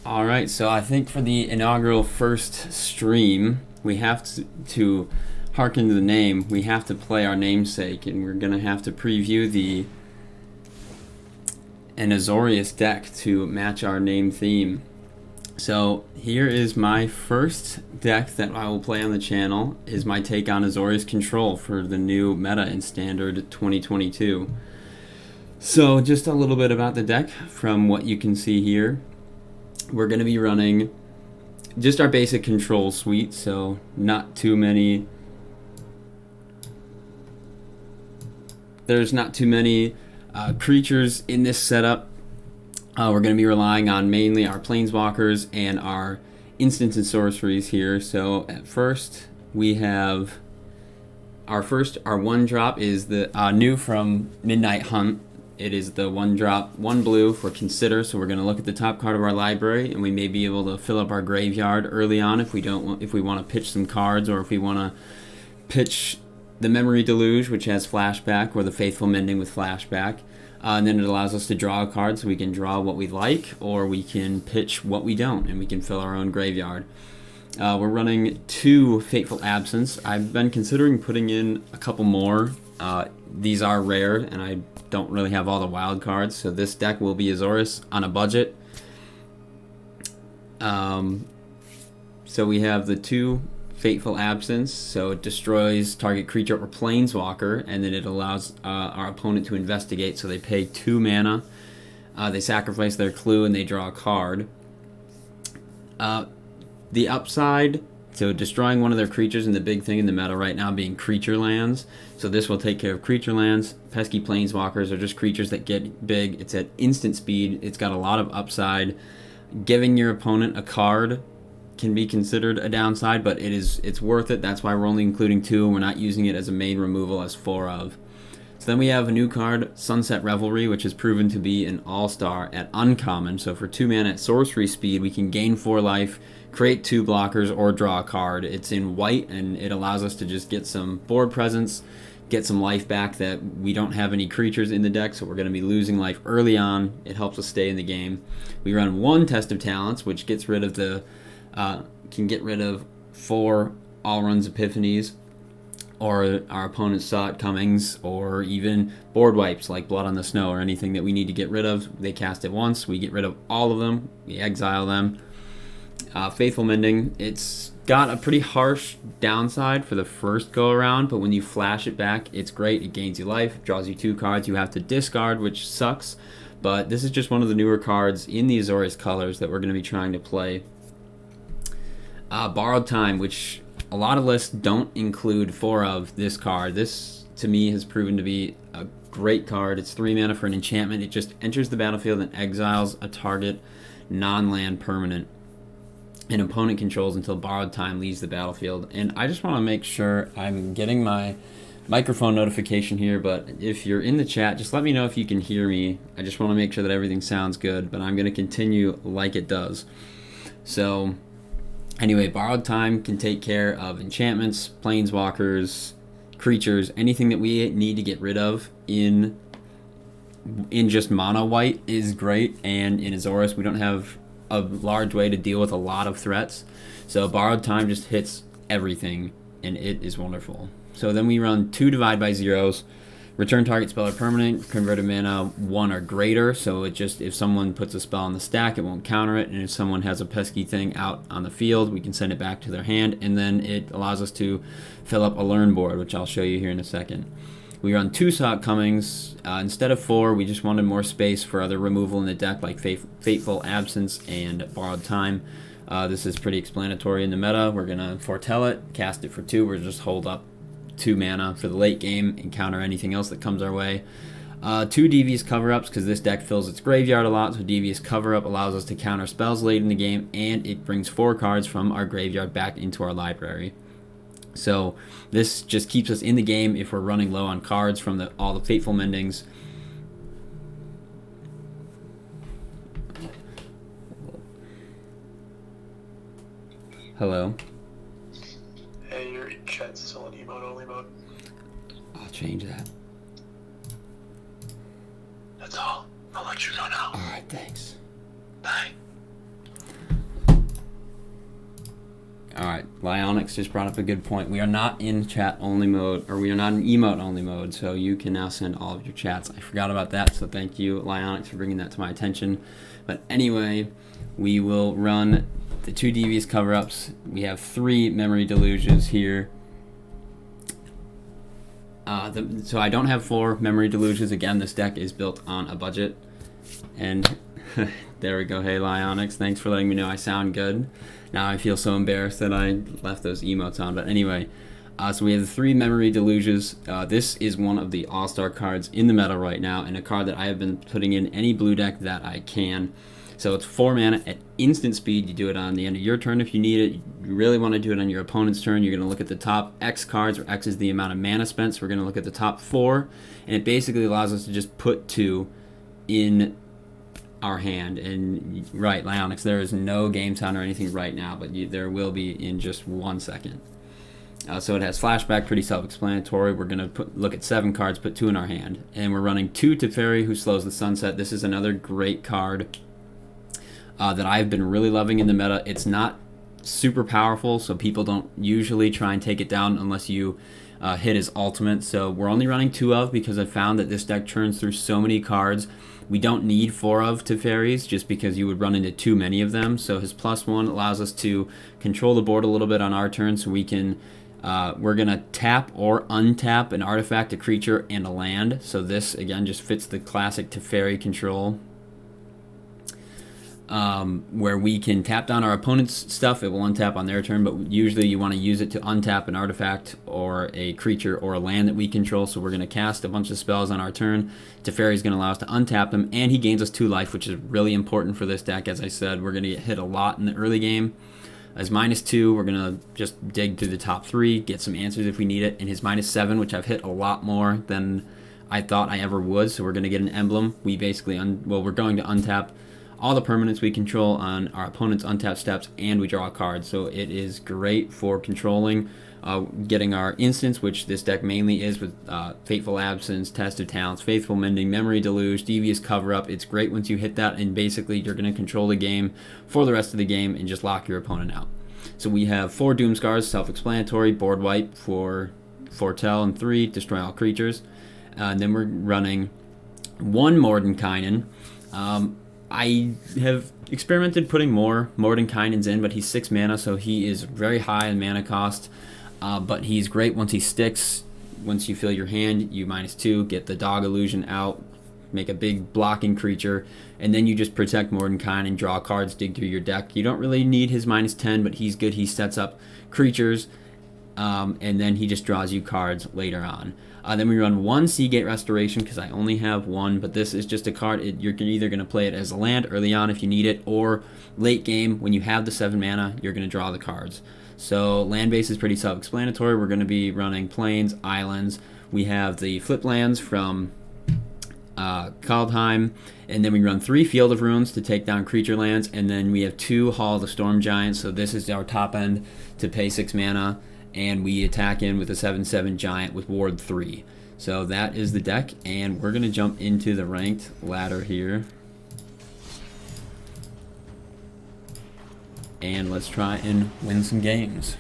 All right, so I think for the inaugural first stream, we have to hearken to the name. We have to play our namesake, and we're gonna have to preview an Azorius deck to match our name theme. So here is my first deck that I will play on the channel. Is my take on Azorius Control for the new meta in Standard 2022. So just a little bit about the deck from what you can see here. We're going to be running just our basic control suite, so not too many. There's not too many creatures in this setup. We're going to be relying on mainly our planeswalkers and our instants and sorceries here. So at first we have our one drop is the new from Midnight Hunt. It is the one drop, one blue for Consider. So we're going to look at the top card of our library, and we may be able to fill up our graveyard early on if we want to pitch some cards, or if we want to pitch the Memory Deluge, which has flashback, or the Faithful Mending with flashback. And then it allows us to draw a card, so we can draw what we like, or we can pitch what we don't, and we can fill our own graveyard. We're running 2 Fateful Absence. I've been considering putting in a couple more. These are rare, and I don't really have all the wild cards, so this deck will be Azorius on a budget. So we have the 2 Fateful Absence, so it destroys target creature or planeswalker, and then it allows our opponent to investigate, so they pay 2 mana, they sacrifice their clue, and they draw a card. The upside, so destroying one of their creatures, and the big thing in the meta right now being creature lands. So this will take care of creature lands. Pesky planeswalkers are just creatures that get big. It's at instant speed. It's got a lot of upside. Giving your opponent a card can be considered a downside, but it's worth it. That's why we're only including 2, and we're not using it as a main removal as 4 of. So then we have a new card, Sunset Revelry, which has proven to be an all-star at uncommon. So for 2 mana at sorcery speed, we can gain 4 life, create 2 blockers, or draw a card. It's in white, and it allows us to just get some board presence, get some life back that we don't have any creatures in the deck, so we're going to be losing life early on. It helps us stay in the game. We run 1 Test of Talents, which gets rid of can get rid of 4 All Runs Epiphanies, or our opponent's Saw It Comings, or even board wipes like Blood on the Snow, or anything that we need to get rid of. They cast it once, we get rid of all of them, we exile them. Faithful Mending, it's got a pretty harsh downside for the first go around, but when you flash it back, it's great. It gains you life, draws you 2 cards you have to discard, which sucks, but this is just one of the newer cards in the Azorius colors that we're going to be trying to play. Borrowed Time, which a lot of lists don't include 4 of this card. This, to me, has proven to be a great card. It's 3 mana for an enchantment. It just enters the battlefield and exiles a target non-land permanent an opponent controls until Borrowed Time leaves the battlefield. And I just want to make sure I'm getting my microphone notification here, but if you're in the chat, just let me know if you can hear me. I just want to make sure that everything sounds good, but I'm going to continue like it does. So anyway, Borrowed Time can take care of enchantments, planeswalkers, creatures, anything that we need to get rid of in just mono white is great, and in Azorius we don't have a large way to deal with a lot of threats. So Borrowed Time just hits everything, and it is wonderful. So then we run 2 Divide by Zeros, return target spell or permanent, converted mana 1 or greater, so it just, if someone puts a spell on the stack, it won't counter it, and if someone has a pesky thing out on the field, we can send it back to their hand, and then it allows us to fill up a learn board, which I'll show you here in a second. We run 2 Saw It Comings. Instead of 4, we just wanted more space for other removal in the deck, like Fateful Absence and Borrowed Time. This is pretty explanatory in the meta. We're going to foretell it, cast it for 2. We'll just hold up 2 mana for the late game and counter anything else that comes our way. 2 Devious Cover-Ups, because this deck fills its graveyard a lot, so Devious Cover-Up allows us to counter spells late in the game, and it brings 4 cards from our graveyard back into our library. So this just keeps us in the game if we're running low on cards from all the Fateful Mendings. Hello. Hey, your chat's still in emote only mode. I'll change that. That's all. I'll let you go now. Alright, thanks. Bye. Alright, Lyonix just brought up a good point. We are not in chat only mode, or we are not in emote only mode, so you can now send all of your chats. I forgot about that, so thank you, Lyonix, for bringing that to my attention. But anyway, we will run the 2 devious cover-ups. We have 3 memory deluges here. So I don't have 4 memory deluges. Again, this deck is built on a budget. And there we go. Hey, Lyonix, thanks for letting me know I sound good. Now I feel so embarrassed that I left those emotes on. But anyway, so we have the 3 memory deluges. This is one of the all-star cards in the meta right now, and a card that I have been putting in any blue deck that I can. So it's 4 mana at instant speed. You do it on the end of your turn if you need it. You really want to do it on your opponent's turn. You're going to look at the top X cards, where X is the amount of mana spent. So we're going to look at the top 4, and it basically allows us to just put 2 in our hand. And right, Lyonix, there is no game time or anything right now, but there will be in just 1 second. So it has flashback, pretty self-explanatory. We're going to look at 7 cards, put 2 in our hand. And we're running 2 Teferi, who slows the sunset. This is another great card that I've been really loving in the meta. It's not super powerful, so people don't usually try and take it down unless you hit his ultimate. So we're only running 2 of, because I found that this deck churns through so many cards. We don't need 4 of Teferis, just because you would run into too many of them. So his +1 allows us to control the board a little bit on our turn, so we can we're going to tap or untap an artifact, a creature, and a land. So this, again, just fits the classic Teferi control. Where we can tap down our opponent's stuff. It will untap on their turn, but usually you want to use it to untap an artifact or a creature or a land that we control. So we're going to cast a bunch of spells on our turn. Teferi is going to allow us to untap them, and he gains us 2 life, which is really important for this deck. As I said, we're going to get hit a lot in the early game. As -2, we're going to just dig through the top 3, get some answers if we need it. And his -7, which I've hit a lot more than I thought I ever would. So we're going to get an emblem. We basically, we're going to untap all the permanents we control on our opponent's untapped steps, and we draw a card. So it is great for controlling, getting our instants, which this deck mainly is with Fateful Absence, Test of Talents, Faithful Mending, Memory Deluge, Devious Cover-Up. It's great once you hit that, and basically you're going to control the game for the rest of the game and just lock your opponent out. So we have 4 Doomscars, self-explanatory, board wipe for Foretell, and 3, destroy all creatures. And then we're running 1 Mordenkainen. I have experimented putting more Mordenkainens in, but he's 6 mana, so he is very high in mana cost. But he's great once he sticks. Once you fill your hand, you -2, get the dog illusion out, make a big blocking creature, and then you just protect Mordenkainen, draw cards, dig through your deck. You don't really need his -10, but he's good. He sets up creatures, and then he just draws you cards later on. Then we run 1 Seagate Restoration, because I only have 1, but this is just a card. You're either going to play it as a land early on if you need it, or late game when you have the 7 mana, you're going to draw the cards. So land base is pretty self-explanatory. We're going to be running plains, islands. We have the flip lands from Kaldheim, and then we run 3 Field of Runes to take down creature lands, and then we have 2 Hall of the Storm Giants. So this is our top end to pay 6 mana. And we attack in with a 7/7 giant with ward 3. So that is the deck, and we're going to jump into the ranked ladder here. And let's try and win some games.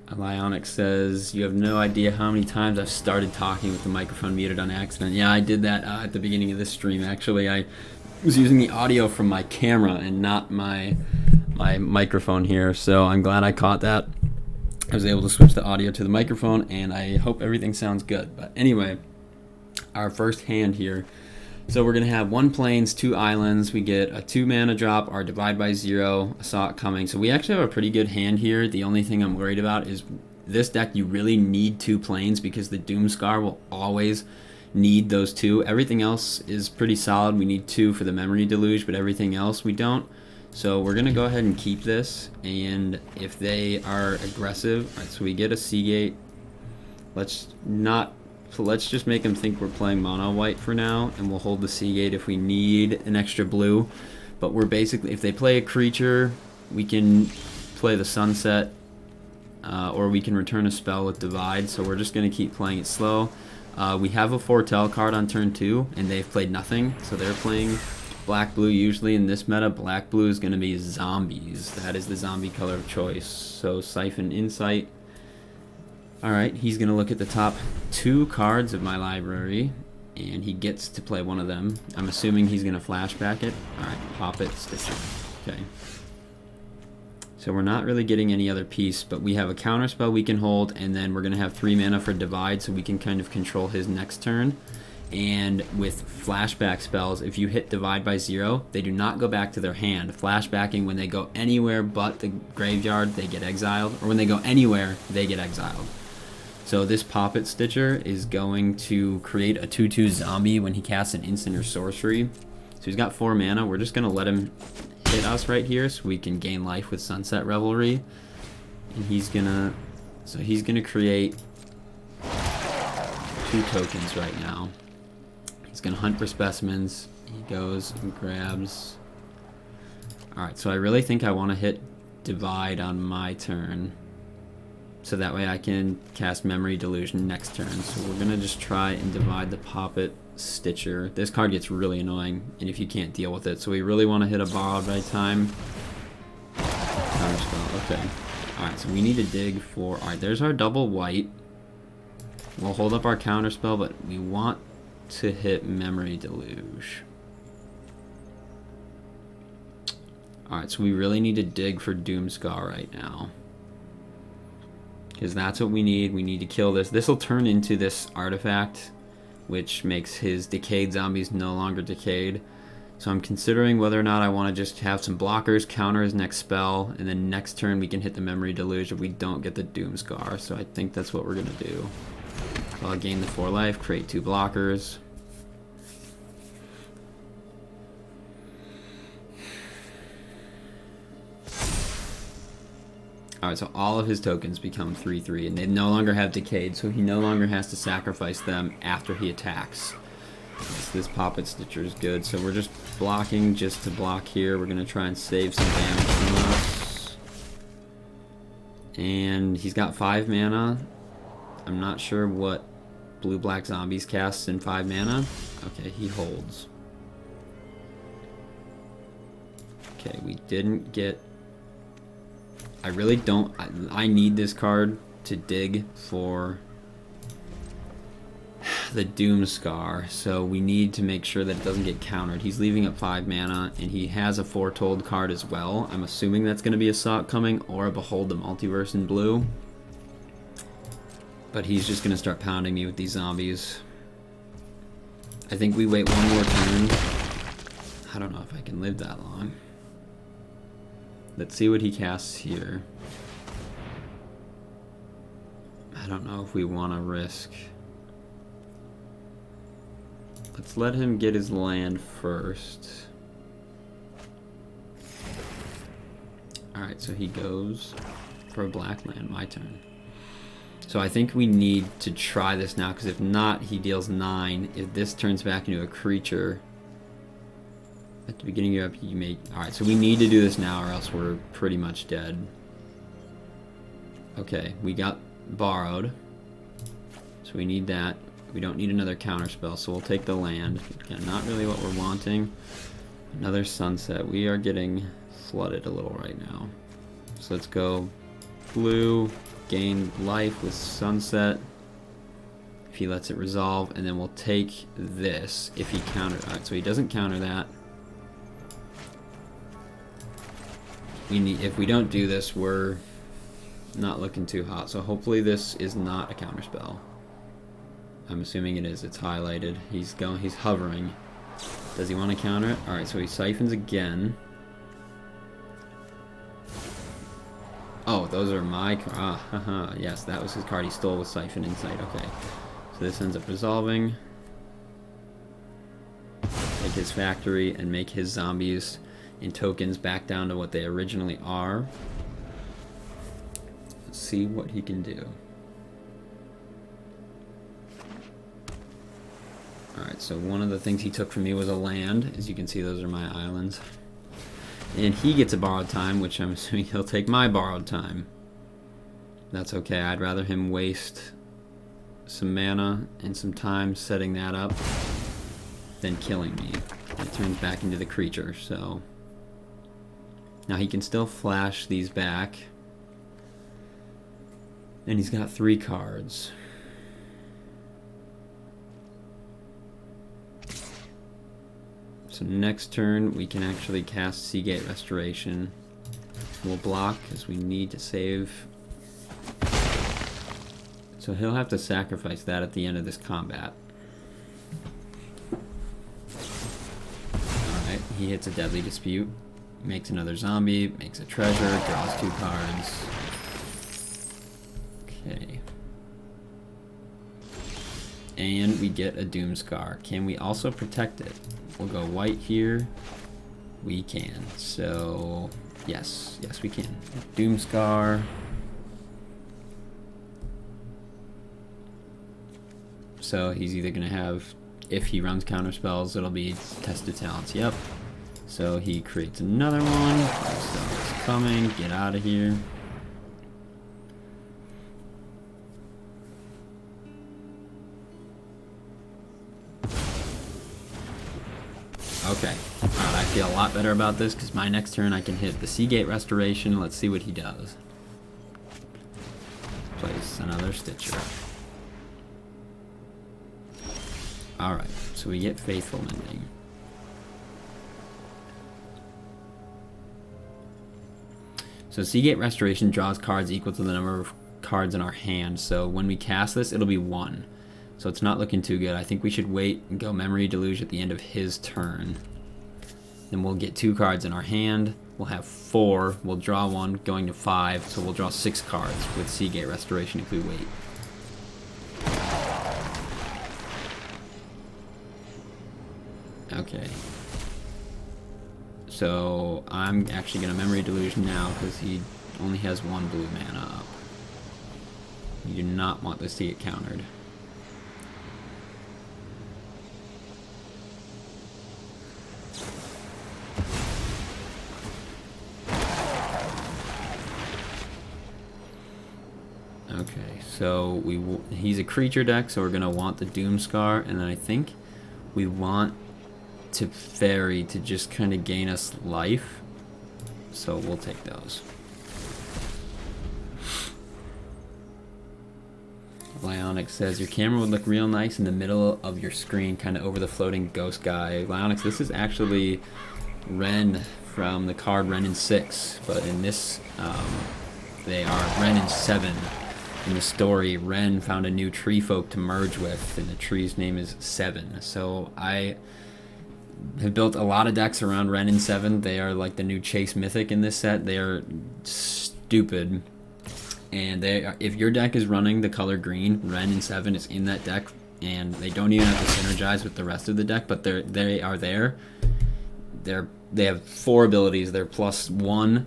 Lyonix says, you have no idea how many times I've started talking with the microphone muted on accident. Yeah, I did that at the beginning of this stream, actually. I was using the audio from my camera and not my microphone here, so I'm glad I caught that. I was able to switch the audio to the microphone, and I hope everything sounds good. But anyway, our first hand here. So we're going to have 1 plains, 2 islands. We get a 2 mana drop, our divide by 0. I saw it coming. So we actually have a pretty good hand here. The only thing I'm worried about is this deck, you really need 2 plains, because the Doomscar will always need those 2. Everything else is pretty solid. We need 2 for the Memory Deluge, but everything else we don't. So we're going to go ahead and keep this, and if they are aggressive, all right, so we get a Seagate. Let's just make them think we're playing mono white for now, and we'll hold the Seagate if we need an extra blue. But we're basically, if they play a creature, we can play the Sunset, or we can return a spell with Divide. So we're just going to keep playing it slow. We have a Foretell card on turn 2, and they've played nothing, so they're playing black-blue. Usually in this meta, black-blue is going to be zombies. That is the zombie color of choice. So Siphon Insight. Alright, he's going to look at the top 2 cards of my library, and he gets to play one of them. I'm assuming he's going to flashback it. Alright, pop it, stitch it. Okay. So we're not really getting any other piece, but we have a counter spell we can hold, and then we're going to have 3 mana for Divide, so we can kind of control his next turn. And with flashback spells, if you hit Divide by 0, they do not go back to their hand. Flashbacking, when they go anywhere but the graveyard, they get exiled, or when they go anywhere, they get exiled. So this Poppet Stitcher is going to create a 2/2 zombie when he casts an instant or sorcery. So he's got 4 mana. We're just going to let him hit us right here so we can gain life with Sunset Revelry. And he's gonna create 2 tokens right now. He's gonna hunt for specimens. He goes and grabs. Alright, so I really think I want to hit Divide on my turn, so that way I can cast Memory Delusion next turn. So we're gonna just try and divide the Poppet Stitcher. This card gets really annoying, and if you can't deal with it, so we really want to hit a Borrowed by Time. Counterspell, okay. Alright, so we need to dig for... Alright, there's our double white. We'll hold up our counterspell, but we want to hit Memory Deluge. Alright, so we really need to dig for Doomscar right now, because that's what we need. We need to kill this. This will turn into this artifact, which makes his decayed zombies no longer decayed. So I'm considering whether or not I want to just have some blockers, counter his next spell, and then next turn we can hit the Memory Deluge if we don't get the Doomscar. So I think that's what we're going to do. So I'll gain the 4 life, create 2 blockers. Alright, so all of his tokens become 3/3, and they no longer have decayed, so he no longer has to sacrifice them after he attacks. So this Poppet Stitcher is good, so we're just blocking just to block here. We're going to try and save some damage from us. And he's got 5 mana. I'm not sure what blue-black zombies casts in 5 mana. Okay, he holds. Okay, we didn't get... I really don't... I need this card to dig for the Doomscar, so we need to make sure that it doesn't get countered. He's leaving up 5 mana, and he has a Foretold card as well. I'm assuming that's going to be a Sock coming or a Behold the Multiverse in blue. But he's just going to start pounding me with these zombies. I think we wait 1 more turn. I don't know if I can live that long. Let's see what he casts here. I don't know if we want to risk. Let's let him get his land first. Alright, so he goes for a black land, my turn. So I think we need to try this now, because if not, he deals 9. If this turns back into a creature... At the beginning of you make... Alright, so we need to do this now or else we're pretty much dead. Okay, we got Borrowed. So we need that. We don't need another counterspell, so we'll take the land. Again, not really what we're wanting. Another Sunset. We are getting flooded a little right now. So let's go blue, gain life with Sunset. If he lets it resolve, and then we'll take this if he counters. Alright, so he doesn't counter that. If we don't do this, we're not looking too hot. So hopefully this is not a counterspell. I'm assuming it is. It's highlighted. He's hovering. Does he want to counter it? Alright, so he siphons again. Oh, those are my cards. Ah, yes, that was his card he stole with Siphon Insight. Okay. So this ends up resolving. Take his factory and make his zombies and tokens back down to what they originally are. Let's see what he can do. Alright, so one of the things he took from me was a land. As you can see, those are my islands. And he gets a Borrowed Time, which I'm assuming he'll take my Borrowed Time. That's okay. I'd rather him waste some mana and some time setting that up than killing me. It turns back into the creature, so... Now he can still flash these back. And he's got 3 cards. So next turn we can actually cast Seagate Restoration. We'll block because we need to save. So he'll have to sacrifice that at the end of this combat. Alright, he hits a Deadly Dispute. Makes another zombie, makes a treasure, draws 2 cards. Okay. And we get a Doomscar. Can we also protect it? We'll go white here. We can. So, yes. Yes, we can. Doomscar. So he's either going to have, if he runs counter spells, it'll be Test of Talents. Yep. So he creates another one. So it's coming. Get out of here. Okay. Alright, I feel a lot better about this because my next turn I can hit the Seagate Restoration. Let's see what he does. Place another Stitcher. Alright, so we get Faithful Mending. So Seagate Restoration draws cards equal to the number of cards in our hand. So when we cast this, it'll be 1. So it's not looking too good. I think we should wait and go Memory Deluge at the end of his turn. Then we'll get 2 cards in our hand. We'll have 4. We'll draw 1, going to 5. So we'll draw 6 cards with Seagate Restoration if we wait. Okay. So I'm actually going to Memory Deluge now because he only has 1 blue mana up. You do not want this to get countered. Okay, so he's a creature deck, so we're going to want the Doomscar, and then I think we want to Fairy to just kind of gain us life, so we'll take those. Lyonix says, your camera would look real nice in the middle of your screen, kind of over the floating ghost guy. Lyonix, this is actually Ren from the card Ren in 6, but in this, they are Ren in 7. In the story, Ren found a new tree folk to merge with, and the tree's name is 7. So I have built a lot of decks around Ren in 7. They are like the new Chase Mythic in this set. They are stupid. And they are, if your deck is running the color green, Ren in 7 is in that deck, and they don't even have to synergize with the rest of the deck, but they are there. They have 4 abilities. They're +1.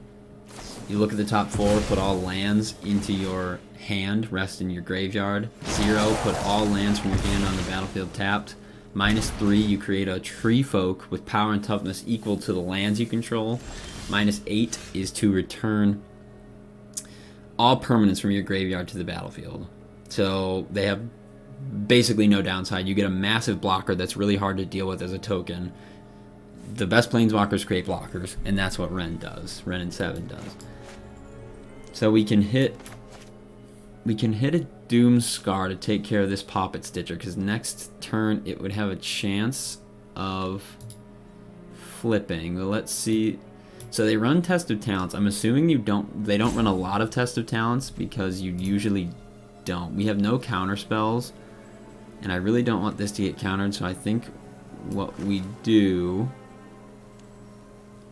You look at the top 4, put all lands into your hand, rest in your graveyard. 0, put all lands from your hand on the battlefield tapped. -3, you create a tree folk with power and toughness equal to the lands you control. -8 is to return all permanents from your graveyard to the battlefield. So they have basically no downside. You get a massive blocker that's really hard to deal with as a token. The best planeswalkers create blockers, and that's what Ren does. Ren in 7 does. So we can hit a Doomscar to take care of this Poppet Stitcher, because next turn it would have a chance of flipping. Well, let's see. So they run Test of Talents. I'm assuming they don't run a lot of Test of Talents because you usually don't. We have no counter spells, and I really don't want this to get countered, so I think what we do,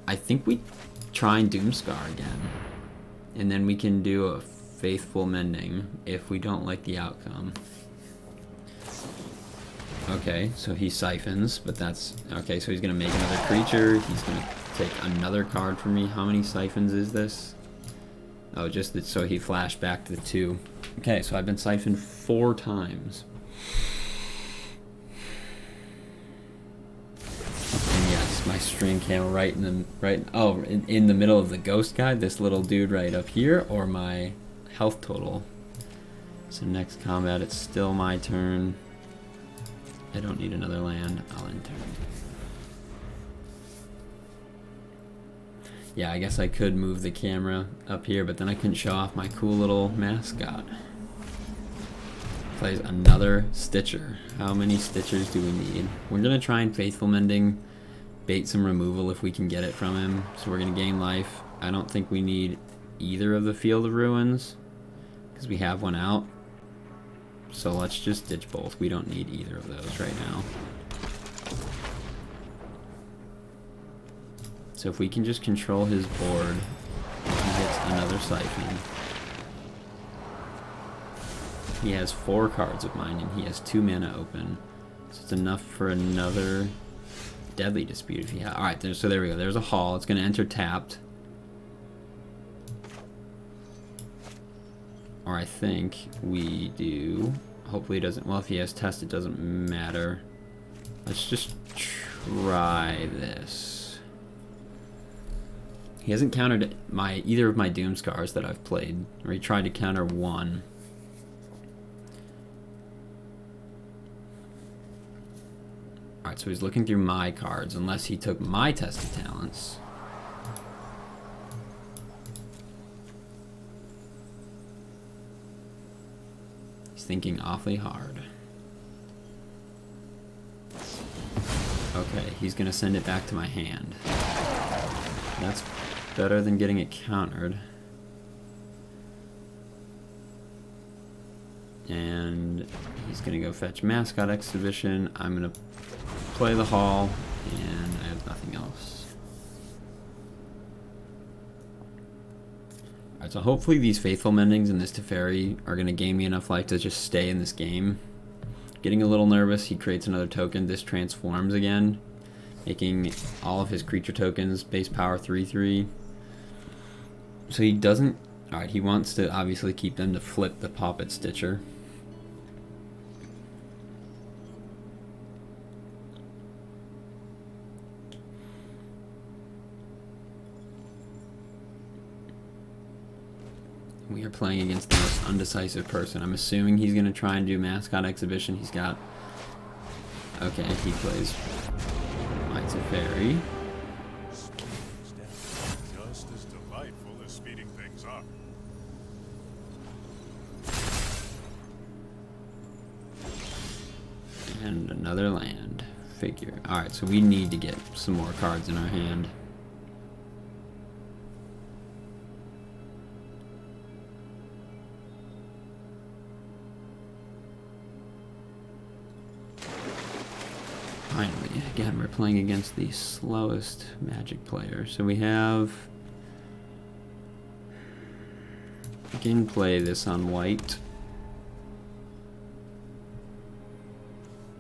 I think we try and Doomscar again, and then we can do a Faithful Mending if we don't like the outcome. Okay, so he siphons, but that's okay. So he's gonna make another creature. He's gonna take another card from me. How many siphons is this? Oh, just that, so he flashed back to the 2. Okay, so I've been siphoned 4 times. And yes, my stream camera right in the middle of the ghost guy, this little dude right up here, or my health total. So next combat, it's still my turn. I don't need another land. I'll end turn. Yeah, I guess I could move the camera up here, but then I couldn't show off my cool little mascot. Plays another Stitcher. How many Stitchers do we need? We're going to try and Faithful Mending, bait some removal if we can get it from him. So we're going to gain life. I don't think we need either of the Field of Ruins, because we have one out. So let's just ditch both. We don't need either of those right now. So if we can just control his board, he gets another Siphon. He has 4 cards of mine, and he has 2 mana open. So it's enough for another Deadly Dispute if he has. Alright, so there we go. There's a Hall. It's going to enter tapped. Or I think we do. Hopefully it doesn't. Well, if he has Test, it doesn't matter. Let's just try this. He hasn't countered either of my Doomskars that I've played. Or he tried to counter one. Alright, so he's looking through my cards, unless he took my Tested Talents. He's thinking awfully hard. Okay, he's gonna send it back to my hand. That's better than getting it countered. And he's gonna go fetch Mascot Exhibition. I'm gonna play the Hall, and I have nothing else. Alright, so hopefully these Faithful Mendings and this Teferi are gonna gain me enough life to just stay in this game. Getting a little nervous, he creates another token. This transforms again, making all of his creature tokens base power 3/3. So he doesn't. Alright, he wants to obviously keep them to flip the Poppet Stitcher. We are playing against the most undecisive person. I'm assuming he's going to try and do Mascot Exhibition. He's got... Okay, he plays my Teferi. Just as delightful as speeding things up. And another land. Figure. Alright, so we need to get some more cards in our hand. Finally, again, we're playing against the slowest Magic player. So we have... We can play this on white.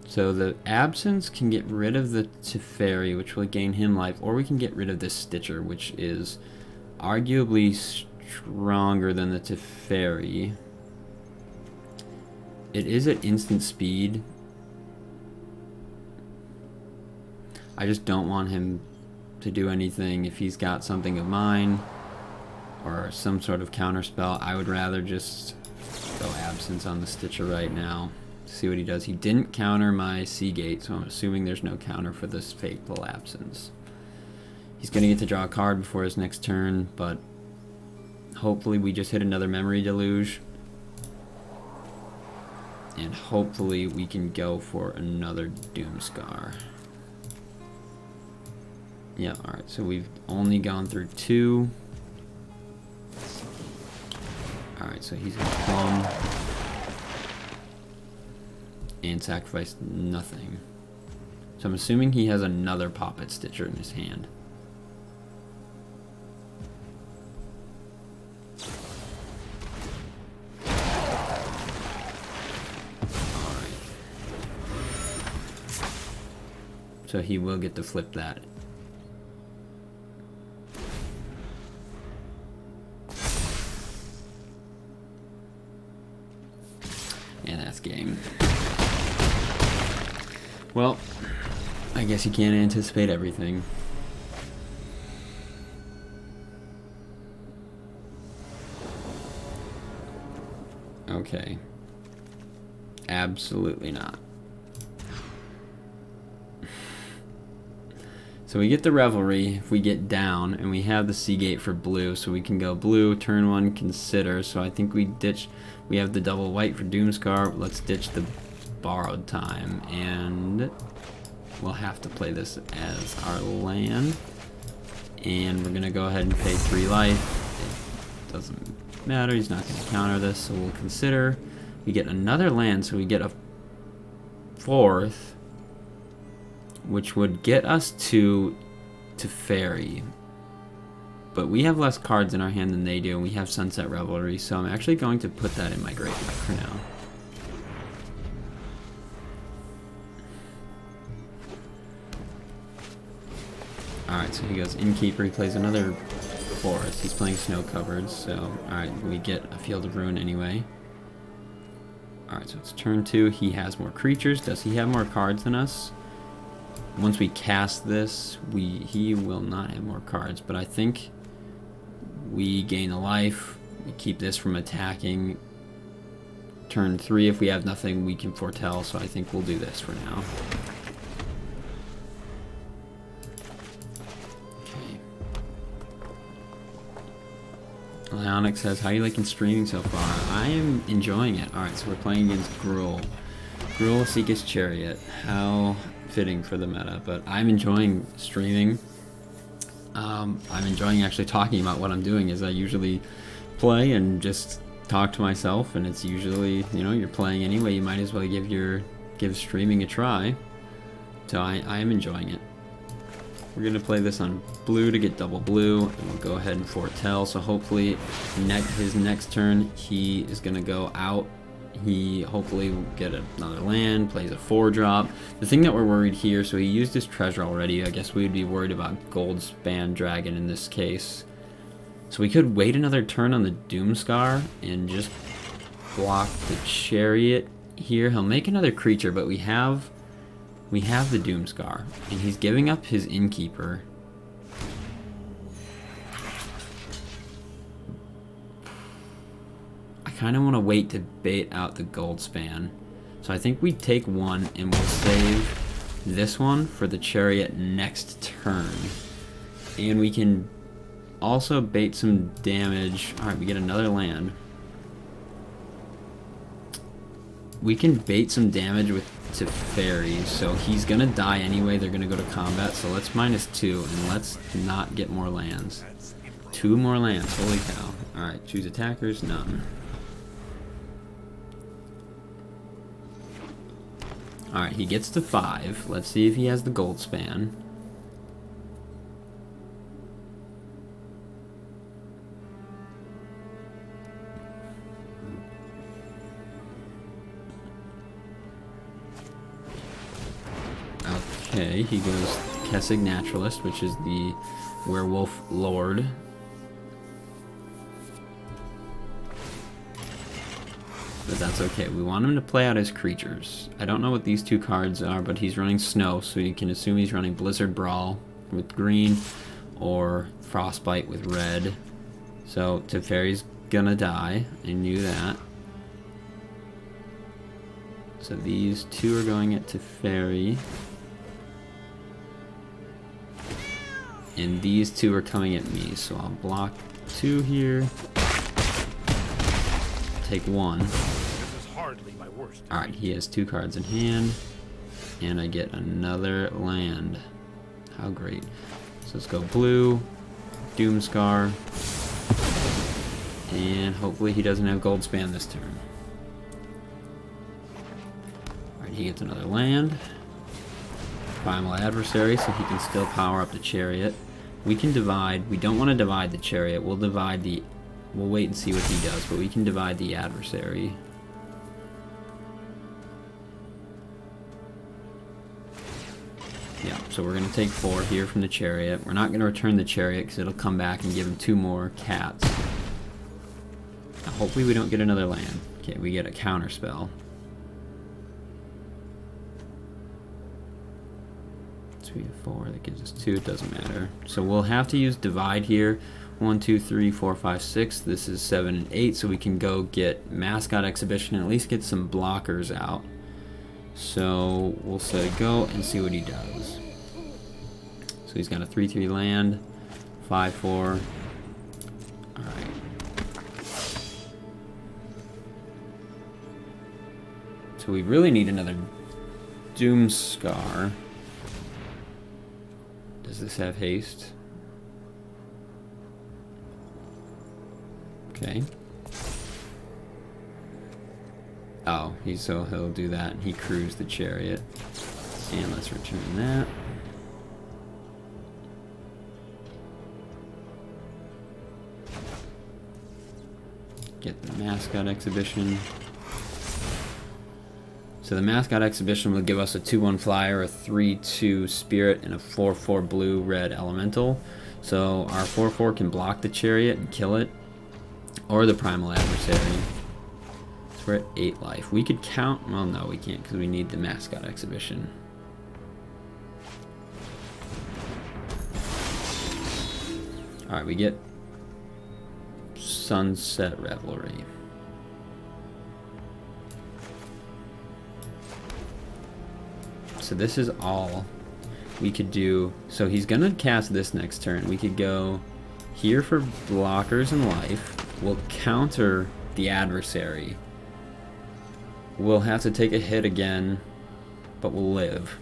So the Absence can get rid of the Teferi, which will gain him life, or we can get rid of this Stitcher, which is arguably stronger than the Teferi. It is at instant speed. I just don't want him to do anything. If he's got something of mine or some sort of counter spell, I would rather just go Absence on the Stitcher right now. See what he does. He didn't counter my Seagate, so I'm assuming there's no counter for this Fateful Absence. He's going to get to draw a card before his next turn, but hopefully we just hit another Memory Deluge. And hopefully we can go for another Doomskar. Yeah, alright, so we've only gone through 2. Alright, so he's gonna plumb and sacrifice nothing. So I'm assuming he has another Poppet Stitcher in his hand. Alright. So he will get to flip that. And that's game. Well, I guess you can't anticipate everything. Okay. Absolutely not. So we get the Revelry if we get down, and we have the Seagate for blue, so we can go blue, turn 1, consider. So I think we ditch, we have the double white for Doomscar. Let's ditch the borrowed time, and we'll have to play this as our land. And we're gonna go ahead and pay 3 life. It doesn't matter, he's not gonna counter this, so we'll consider. We get another land, so we get a 4th, which would get us to Fairy. But we have less cards in our hand than they do, and we have Sunset Revelry, so I'm actually going to put that in my graveyard for now. Alright, so he goes Innkeeper, he plays another Forest. He's playing Snow Covered, so alright, we get a Field of Ruin anyway. Alright, so it's turn 2. He has more creatures. Does he have more cards than us? Once we cast this, he will not have more cards, but I think we gain a life. We keep this from attacking. Turn 3, if we have nothing, we can foretell, so I think we'll do this for now. Leonic says, how are you liking streaming so far? I am enjoying it. Alright, so we're playing against Gruul. Gruul Seeker's Chariot. How fitting for the meta, but I'm enjoying streaming. I'm enjoying actually talking about what I'm doing, as I usually play and just talk to myself, and it's usually, you know, you're playing anyway, you might as well give streaming a try. So I am enjoying it. We're going to play this on blue to get double blue, and we'll go ahead and foretell, so hopefully his next turn he is going to go out. He hopefully will get another land, plays a 4-drop. The thing that we're worried here, so he used his treasure already, I guess we'd be worried about Goldspan Dragon in this case. So we could wait another turn on the Doomscar and just block the Chariot here. He'll make another creature, but we have the Doomscar, and he's giving up his Innkeeper. I kind of want to wait to bait out the Goldspan. So I think we take 1 and we'll save this one for the Chariot next turn. And we can also bait some damage. Alright, we get another land. We can bait some damage with Teferi, so he's gonna die anyway. They're gonna go to combat, so let's -2 and let's not get more lands. 2 more lands, holy cow. Alright, choose attackers, none. Alright, he gets to 5. Let's see if he has the Goldspan. Okay, he goes Kessig Naturalist, which is the Werewolf Lord. But that's okay. We want him to play out his creatures. I don't know what these 2 cards are, but he's running Snow, so you can assume he's running Blizzard Brawl with green or Frostbite with red. So Teferi's gonna die. I knew that. So these 2 are going at Teferi. And these 2 are coming at me, so I'll block 2 here. Take 1. Alright, he has 2 cards in hand. And I get another land. How great. So let's go blue, Doomscar. And hopefully he doesn't have Goldspan this turn. Alright, he gets another land. Primal Adversary, so he can still power up the Chariot. We can divide. We don't want to divide the Chariot. We'll divide the... We'll wait and see what he does, but we can divide the Adversary. Yeah, so we're going to take 4 here from the Chariot. We're not going to return the Chariot because it'll come back and give him 2 more cats. Now, hopefully we don't get another land. Okay, we get a counter spell. So we have 4, that gives us 2, it doesn't matter. So we'll have to use divide here. 1, 2, 3, 4, 5, 6. This is 7 and 8, so we can go get Mascot Exhibition and at least get some blockers out. So we'll say go and see what he does. So he's got a 3/3 land, 5/4. All right. So we really need another Doom Scar. Does this have haste? Okay. Oh, he'll do that. He crews the chariot. And let's return that. Get the mascot exhibition. So the mascot exhibition will give us a 2/1 flyer, a 3/2 spirit, and a 4/4 blue red elemental. So our 4/4 can block the chariot and kill it, or the primal adversary. So we're at 8 life. We could count. Well, no, we can't because we need the mascot exhibition. All right, we get Sunset Revelry. So this is all we could do. So he's gonna cast this next turn. We could go here for blockers and life. We'll counter the adversary. We'll have to take a hit again, but we'll live.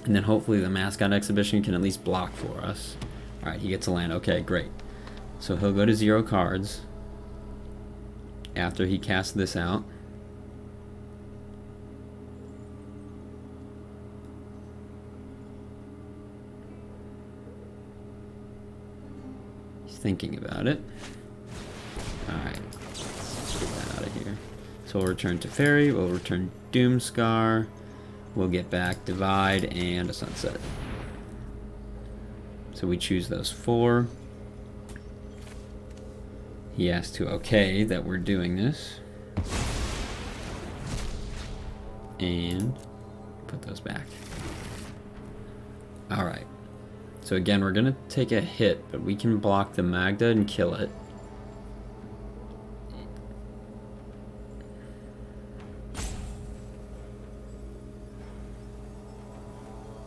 And then hopefully the mascot exhibition can at least block for us. Alright, he gets a land. Okay, great. So he'll go to 0 cards after he casts this out. He's thinking about it. Alright, let's get that out of here. So we'll return to Fairy, we'll return Doomscar, we'll get back Divide and a Sunset. So we choose those 4. He has to okay that we're doing this. And put those back. Alright. So again, we're going to take a hit, but we can block the Magda and kill it.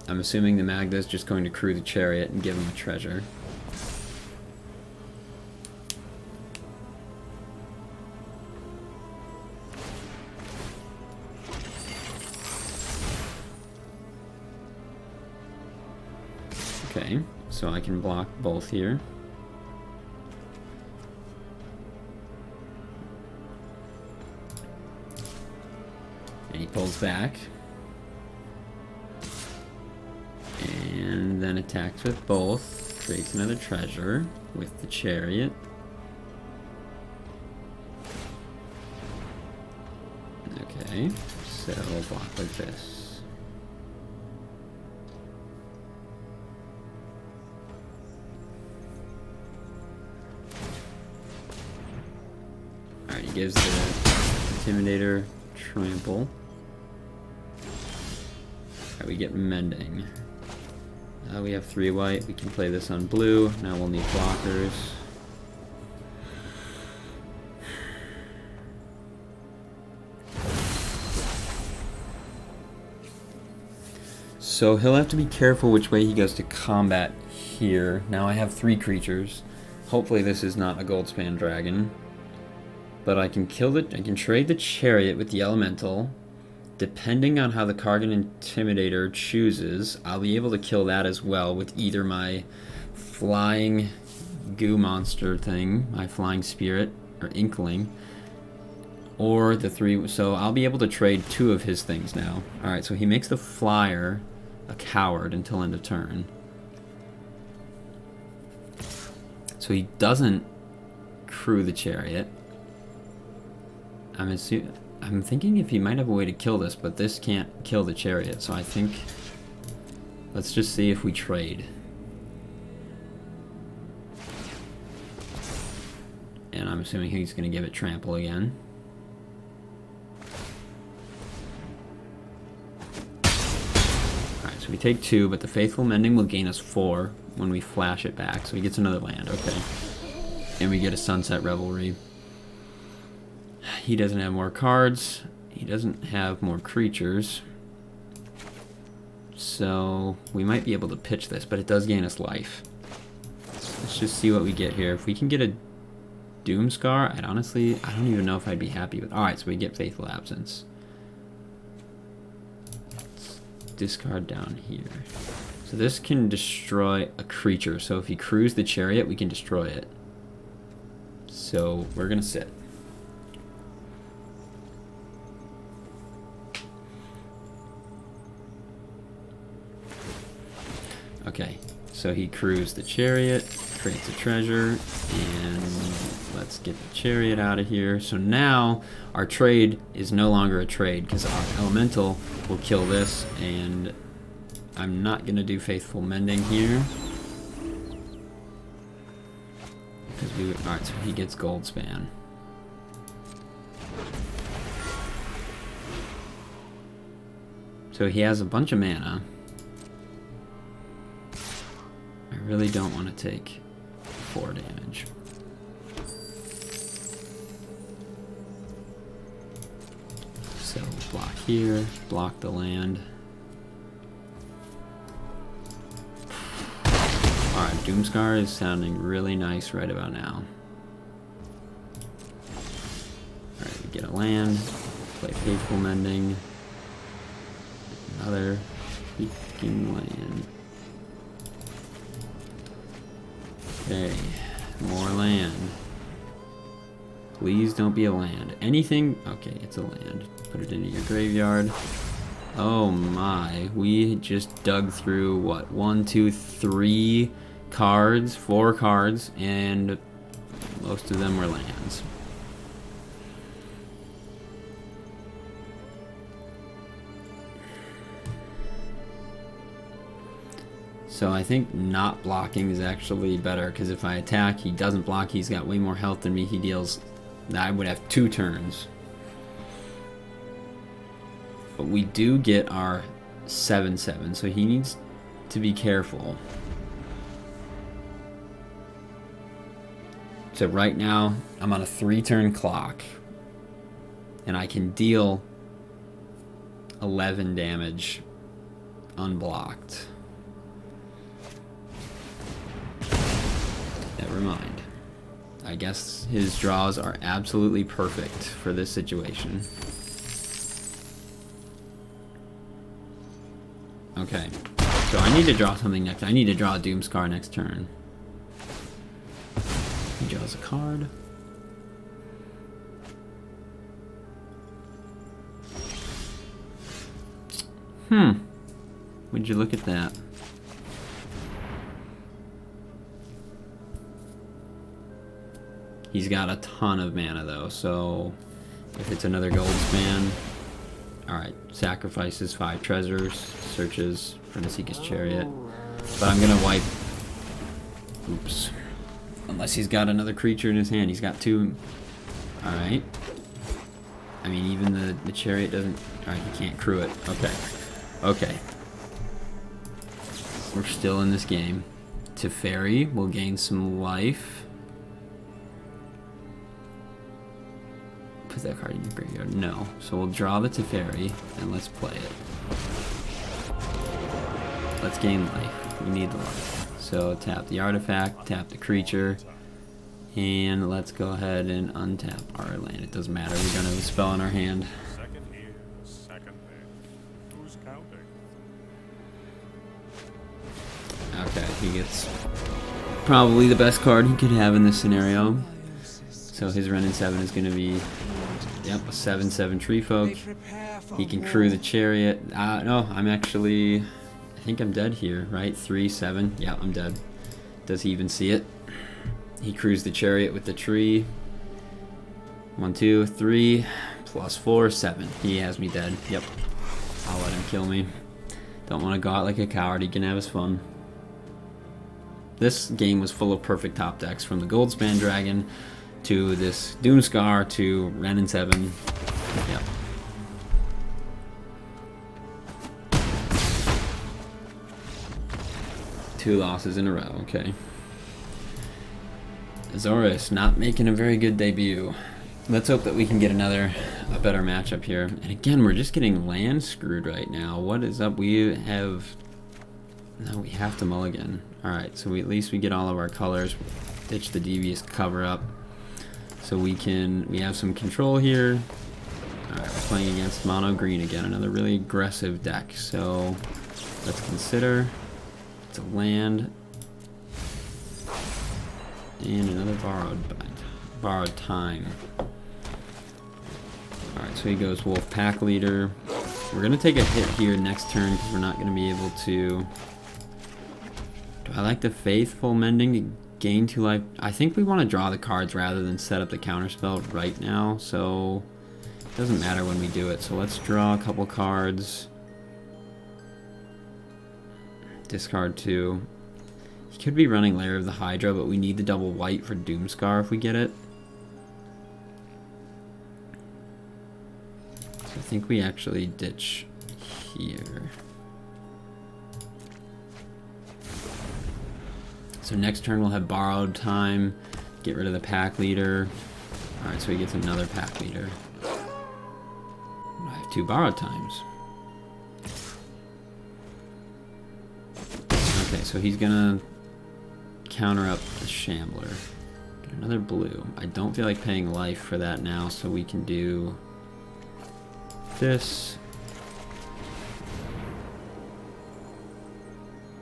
I'm assuming the Magda is just going to crew the chariot and give him a treasure. Okay, so I can block both here. And he pulls back. And then attacks with both. Creates another treasure with the chariot. Okay, so we'll block like this. Alright, he gives the Intimidator trample. Alright, we get Mending. We have 3 white. We can play this on blue. Now we'll need blockers. So he'll have to be careful which way he goes to combat here. Now I have 3 creatures. Hopefully this is not a Goldspan Dragon. But I can kill it. I can trade the chariot with the elemental. Depending on how the Kargan Intimidator chooses, I'll be able to kill that as well with either my flying goo monster thing, my flying spirit, or inkling, or the 3. So I'll be able to trade 2 of his things now. Alright, so he makes the flyer a coward until end of turn. So he doesn't crew the chariot. I'm thinking if he might have a way to kill this, but this can't kill the chariot, so I think let's just see if we trade. And I'm assuming he's going to give it trample again. Alright, so we take 2, but the Faithful Mending will gain us 4 when we flash it back, so he gets another land, okay. And we get a Sunset Revelry. He doesn't have more cards. He doesn't have more creatures. So we might be able to pitch this, but it does gain us life. Let's just see what we get here. If we can get a Doom Scar, I don't even know if I'd be happy with. Alright, so we get Faithful Absence. Let's discard down here. So this can destroy a creature. So if he crews the Chariot, we can destroy it. So we're gonna sit. Okay, so he crews the Chariot, creates a treasure, and let's get the Chariot out of here. So now our trade is no longer a trade because our Elemental will kill this, and I'm not going to do Faithful Mending here. Alright, so he gets Gold Span. So he has a bunch of mana. I really don't want to take 4 damage. So block here, block the land. Alright, Doomscar is sounding really nice right about now. Alright, we get a land, play Faithful Mending. Another freaking land. Okay, more land. Please don't be a land. Anything? Okay, it's a land. Put it into your graveyard. Oh my, we just dug through, what, 1, 2, 3 cards, 4 cards, and most of them were lands. So I think not blocking is actually better, because if I attack, he doesn't block, he's got way more health than me, he deals... I would have 2 turns. But we do get our 7/7, so he needs to be careful. So right now, I'm on a 3-turn clock, and I can deal 11 damage unblocked. Never mind. I guess his draws are absolutely perfect for this situation. Okay, so I need to draw something next. I need to draw a Doomscar next turn. He draws a card. Would you look at that? He's got a ton of mana though, so if it's another gold span, alright, sacrifices 5 treasures, searches for Nasika's Chariot, but I'm gonna wipe, oops, unless he's got another creature in his hand. He's got 2, alright, I mean even the Chariot doesn't, alright, he can't crew it, okay, we're still in this game. Teferi will gain some life. Put that card in your graveyard. No. So we'll draw the Teferi and let's play it. Let's gain life. We need the life. So tap the artifact, tap the creature, and let's go ahead and untap our land. It doesn't matter. We're gonna have a spell in our hand. Second here, second there. Who's counting? Okay, he gets probably the best card he could have in this scenario. So his Ren and 7 is going to be, yep, a 7/7 Tree Folk. He can crew the Chariot. No, I'm actually, I think I'm dead here, right? 3/7. Yeah, I'm dead. Does he even see it? He crews the Chariot with the tree. 1, 2, 3, plus 4, 7. He has me dead. Yep. I'll let him kill me. Don't want to go out like a coward. He can have his fun. This game was full of perfect top decks, from the Goldspan Dragon to this Doomscar to Ren and 7. Yep. Two losses in a row, okay. Azorius not making a very good debut. Let's hope that we can get a better matchup here. And again, we're just getting land screwed right now. What is up? We have to mulligan. Alright, so at least we get all of our colors. Ditch the devious cover up. So we have some control here. Alright, we're playing against mono green again. Another really aggressive deck. So let's consider. It's a land. And another borrowed time. Alright, so he goes Wolf Pack Leader. We're going to take a hit here next turn because we're not going to be able to... Do I like the Faithful Mending to gain 2 life? I think we want to draw the cards rather than set up the counterspell right now, so it doesn't matter when we do it. So let's draw a couple cards. Discard 2. He could be running Lair of the Hydra, but we need the double white for Doomscar if we get it. I think we actually ditch here. So next turn we'll have borrowed time, get rid of the pack leader. Alright, so he gets another pack leader. I have 2 borrowed times. Okay, so he's gonna counter up the Shambler. Get another blue. I don't feel like paying life for that now, so we can do this.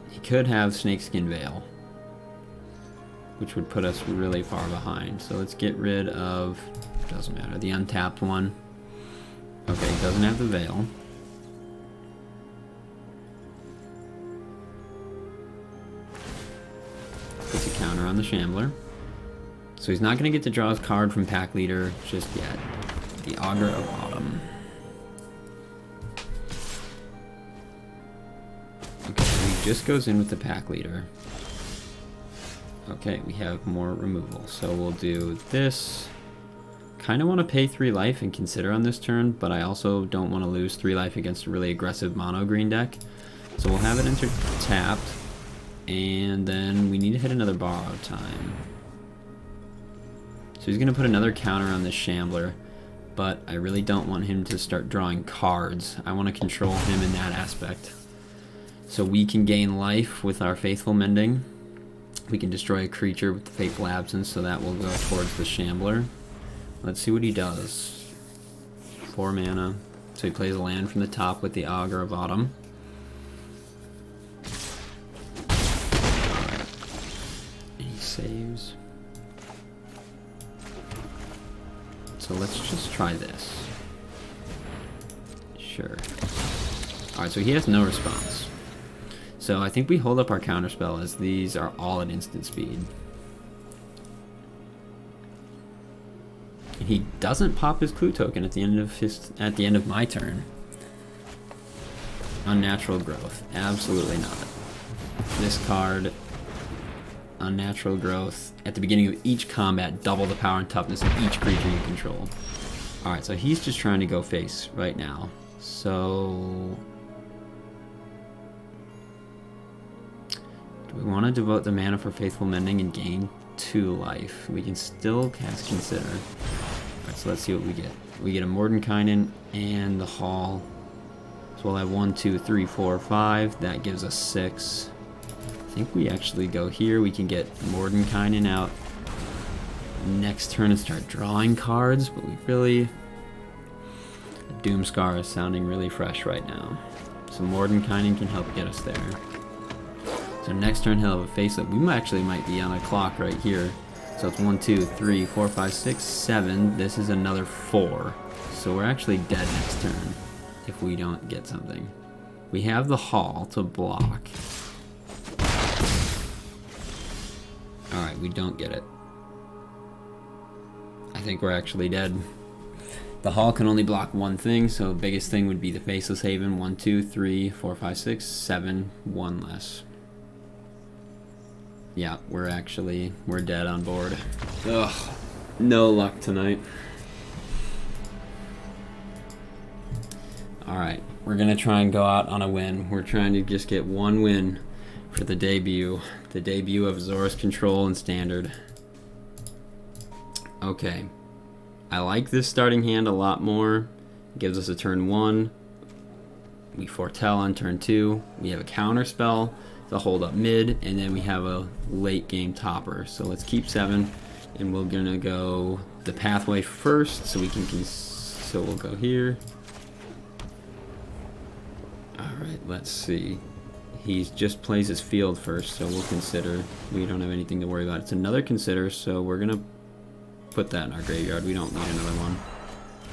He could have Snakeskin Veil, which would put us really far behind. So let's get rid of, doesn't matter, the untapped one. Okay, he doesn't have the Veil. Puts a counter on the Shambler. So he's not going to get to draw his card from Pack Leader just yet. The Aggro of Autumn. Okay, so he just goes in with the Pack Leader. Okay, we have more removal. So we'll do this. Kind of want to pay 3 life and consider on this turn, but I also don't want to lose 3 life against a really aggressive mono green deck. So we'll have it enter tapped. And then we need to hit another borrowed time. So he's going to put another counter on this Shambler, but I really don't want him to start drawing cards. I want to control him in that aspect. So we can gain life with our Faithful Mending. We can destroy a creature with the Fateful Absence, so that will go towards the Shambler. Let's see what he does. 4 mana. So he plays a land from the top with the Augur of Autumn. Alright. And he saves. So let's just try this. Sure. Alright, so he has no response. So I think we hold up our counterspell as these are all at instant speed. And he doesn't pop his clue token at the end of my turn. Unnatural Growth. Absolutely not. This card, Unnatural Growth. At the beginning of each combat, double the power and toughness of each creature you control. Alright, so he's just trying to go face right now. So do we want to devote the mana for Faithful Mending and gain 2 life? We can still cast Consider. Alright, so let's see what we get. We get a Mordenkainen and the Hall. So we'll have 1, 2, 3, 4, 5. That gives us 6. I think we actually go here. We can get Mordenkainen out next turn and start drawing cards, but we really... Doomscar is sounding really fresh right now. So Mordenkainen can help get us there. So next turn he'll have a face-up. We might be on a clock right here. So it's 1, 2, 3, 4, 5, 6, 7. This is another 4. So we're actually dead next turn if we don't get something. We have the Hall to block. Alright, we don't get it. I think we're actually dead. The Hall can only block one thing, so the biggest thing would be the Faceless Haven. 1, 2, 3, 4, 5, 6, 7. 1 less. Yeah, we're dead on board. Ugh, no luck tonight. Alright, we're gonna try and go out on a win. We're trying to just get 1 win for the debut. The debut of Azorius Control and Standard. Okay. I like this starting hand a lot more. It gives us a turn 1. We foretell on turn 2. We have a counter spell to hold up mid, and then we have a late game topper. So let's keep 7, and we're gonna go the pathway first, so we can. So we'll go here. All right, let's see. He just plays his field first, so we'll consider. We don't have anything to worry about. It's another consider, so we're gonna put that in our graveyard. We don't need another one.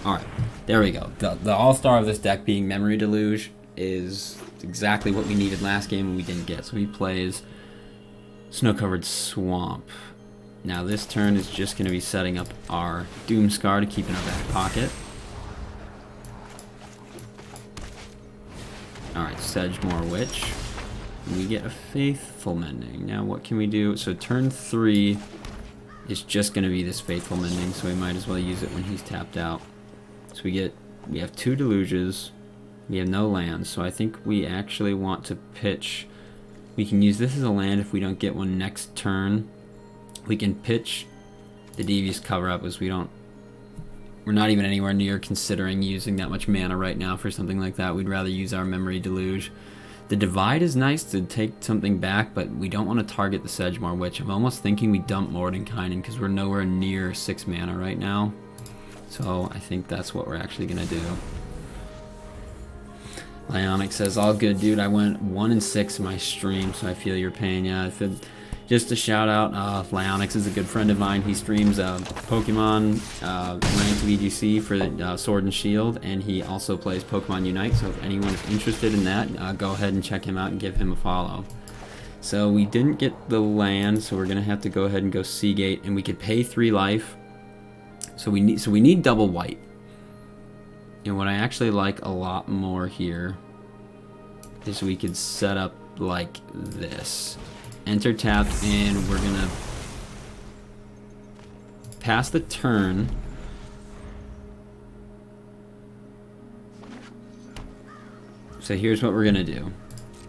All right, there we go. The all-star of this deck being Memory Deluge is exactly what we needed last game and we didn't get. So he plays Snow-Covered Swamp. Now this turn is just going to be setting up our Doomscar to keep in our back pocket. Alright, Sedgemoor Witch. And we get a Faithful Mending. Now what can we do? So turn 3 is just going to be this Faithful Mending, so we might as well use it when he's tapped out. So we have 2 Deluges. We have no lands, so I think we actually want to pitch. We can use this as a land if we don't get one next turn. We can pitch the Devious Cover-Up as we're not even anywhere near considering using that much mana right now for something like that. We'd rather use our Memory Deluge. The Divide is nice to take something back, but we don't want to target the Sedgemoor Witch. I'm almost thinking we dump Mordenkainen because we're nowhere near 6 mana right now. So I think that's what we're actually going to do. Lyonic says, all good, dude. I went 1-6 in my stream, so I feel your pain. Yeah, just a shout out. Lyonix is a good friend of mine. He streams Pokemon ranked VGC for Sword and Shield, and he also plays Pokemon Unite. So if anyone's interested in that, go ahead and check him out and give him a follow. So we didn't get the land, so we're gonna have to go ahead and go Seagate, and we could pay 3 life. So we need double white. And what I actually like a lot more here is we could set up like this. Enter tap, and we're gonna pass the turn. So here's what we're gonna do.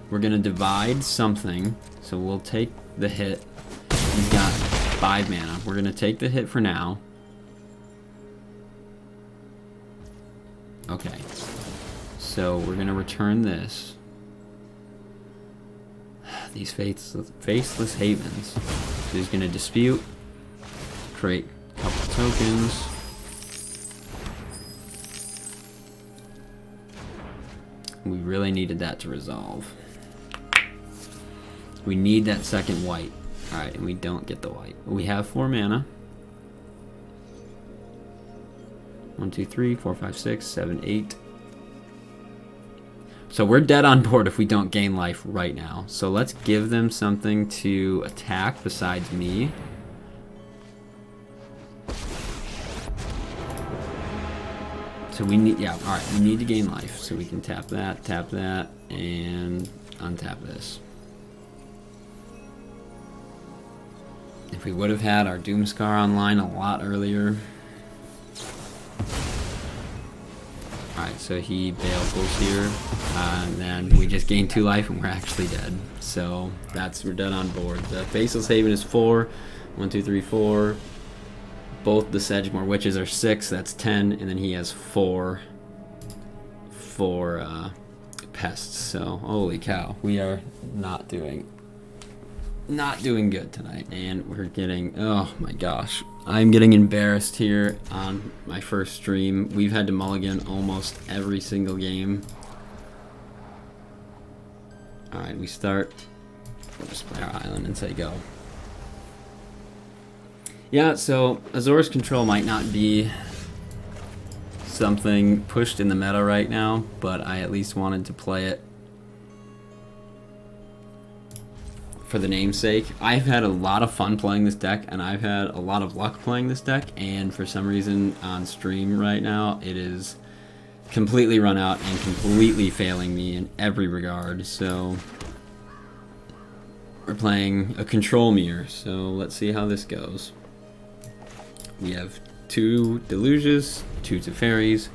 We're gonna divide something. So we'll take the hit. He's got 5 mana. We're gonna take the hit for now. Okay, so we're gonna return this. These faceless havens. So he's gonna dispute, create a couple tokens. We really needed that to resolve. We need that second white. Alright, and we don't get the white. We have 4 mana. 1, 2, 3, 4, 5, 6, 7, 8. So we're dead on board if we don't gain life right now. So let's give them something to attack besides me. So we need, yeah, alright, we need to gain life. So we can tap that, and untap this. If we would have had our Doomscar online a lot earlier. Alright, so he Baleful's here, and then we just gained 2 life and we're actually dead. So we're dead on board. The Faceless Haven is 4. 1, 2, 3, 4. Both the Sedgemoor Witches are 6, that's 10, and then he has 4 pests. So holy cow, we are not doing good tonight, and we're getting, oh my gosh, I'm getting embarrassed here on my first stream. We've had to mulligan almost every single game. Alright, we start. We'll just play our island and say go. Yeah, so Azorius Control might not be something pushed in the meta right now, but I at least wanted to play it for the namesake. I've had a lot of fun playing this deck, and I've had a lot of luck playing this deck, and for some reason on stream right now it is completely run out and completely failing me in every regard. So we're playing a control mirror, so let's see how this goes. We have 2 Deluges, 2 Teferis.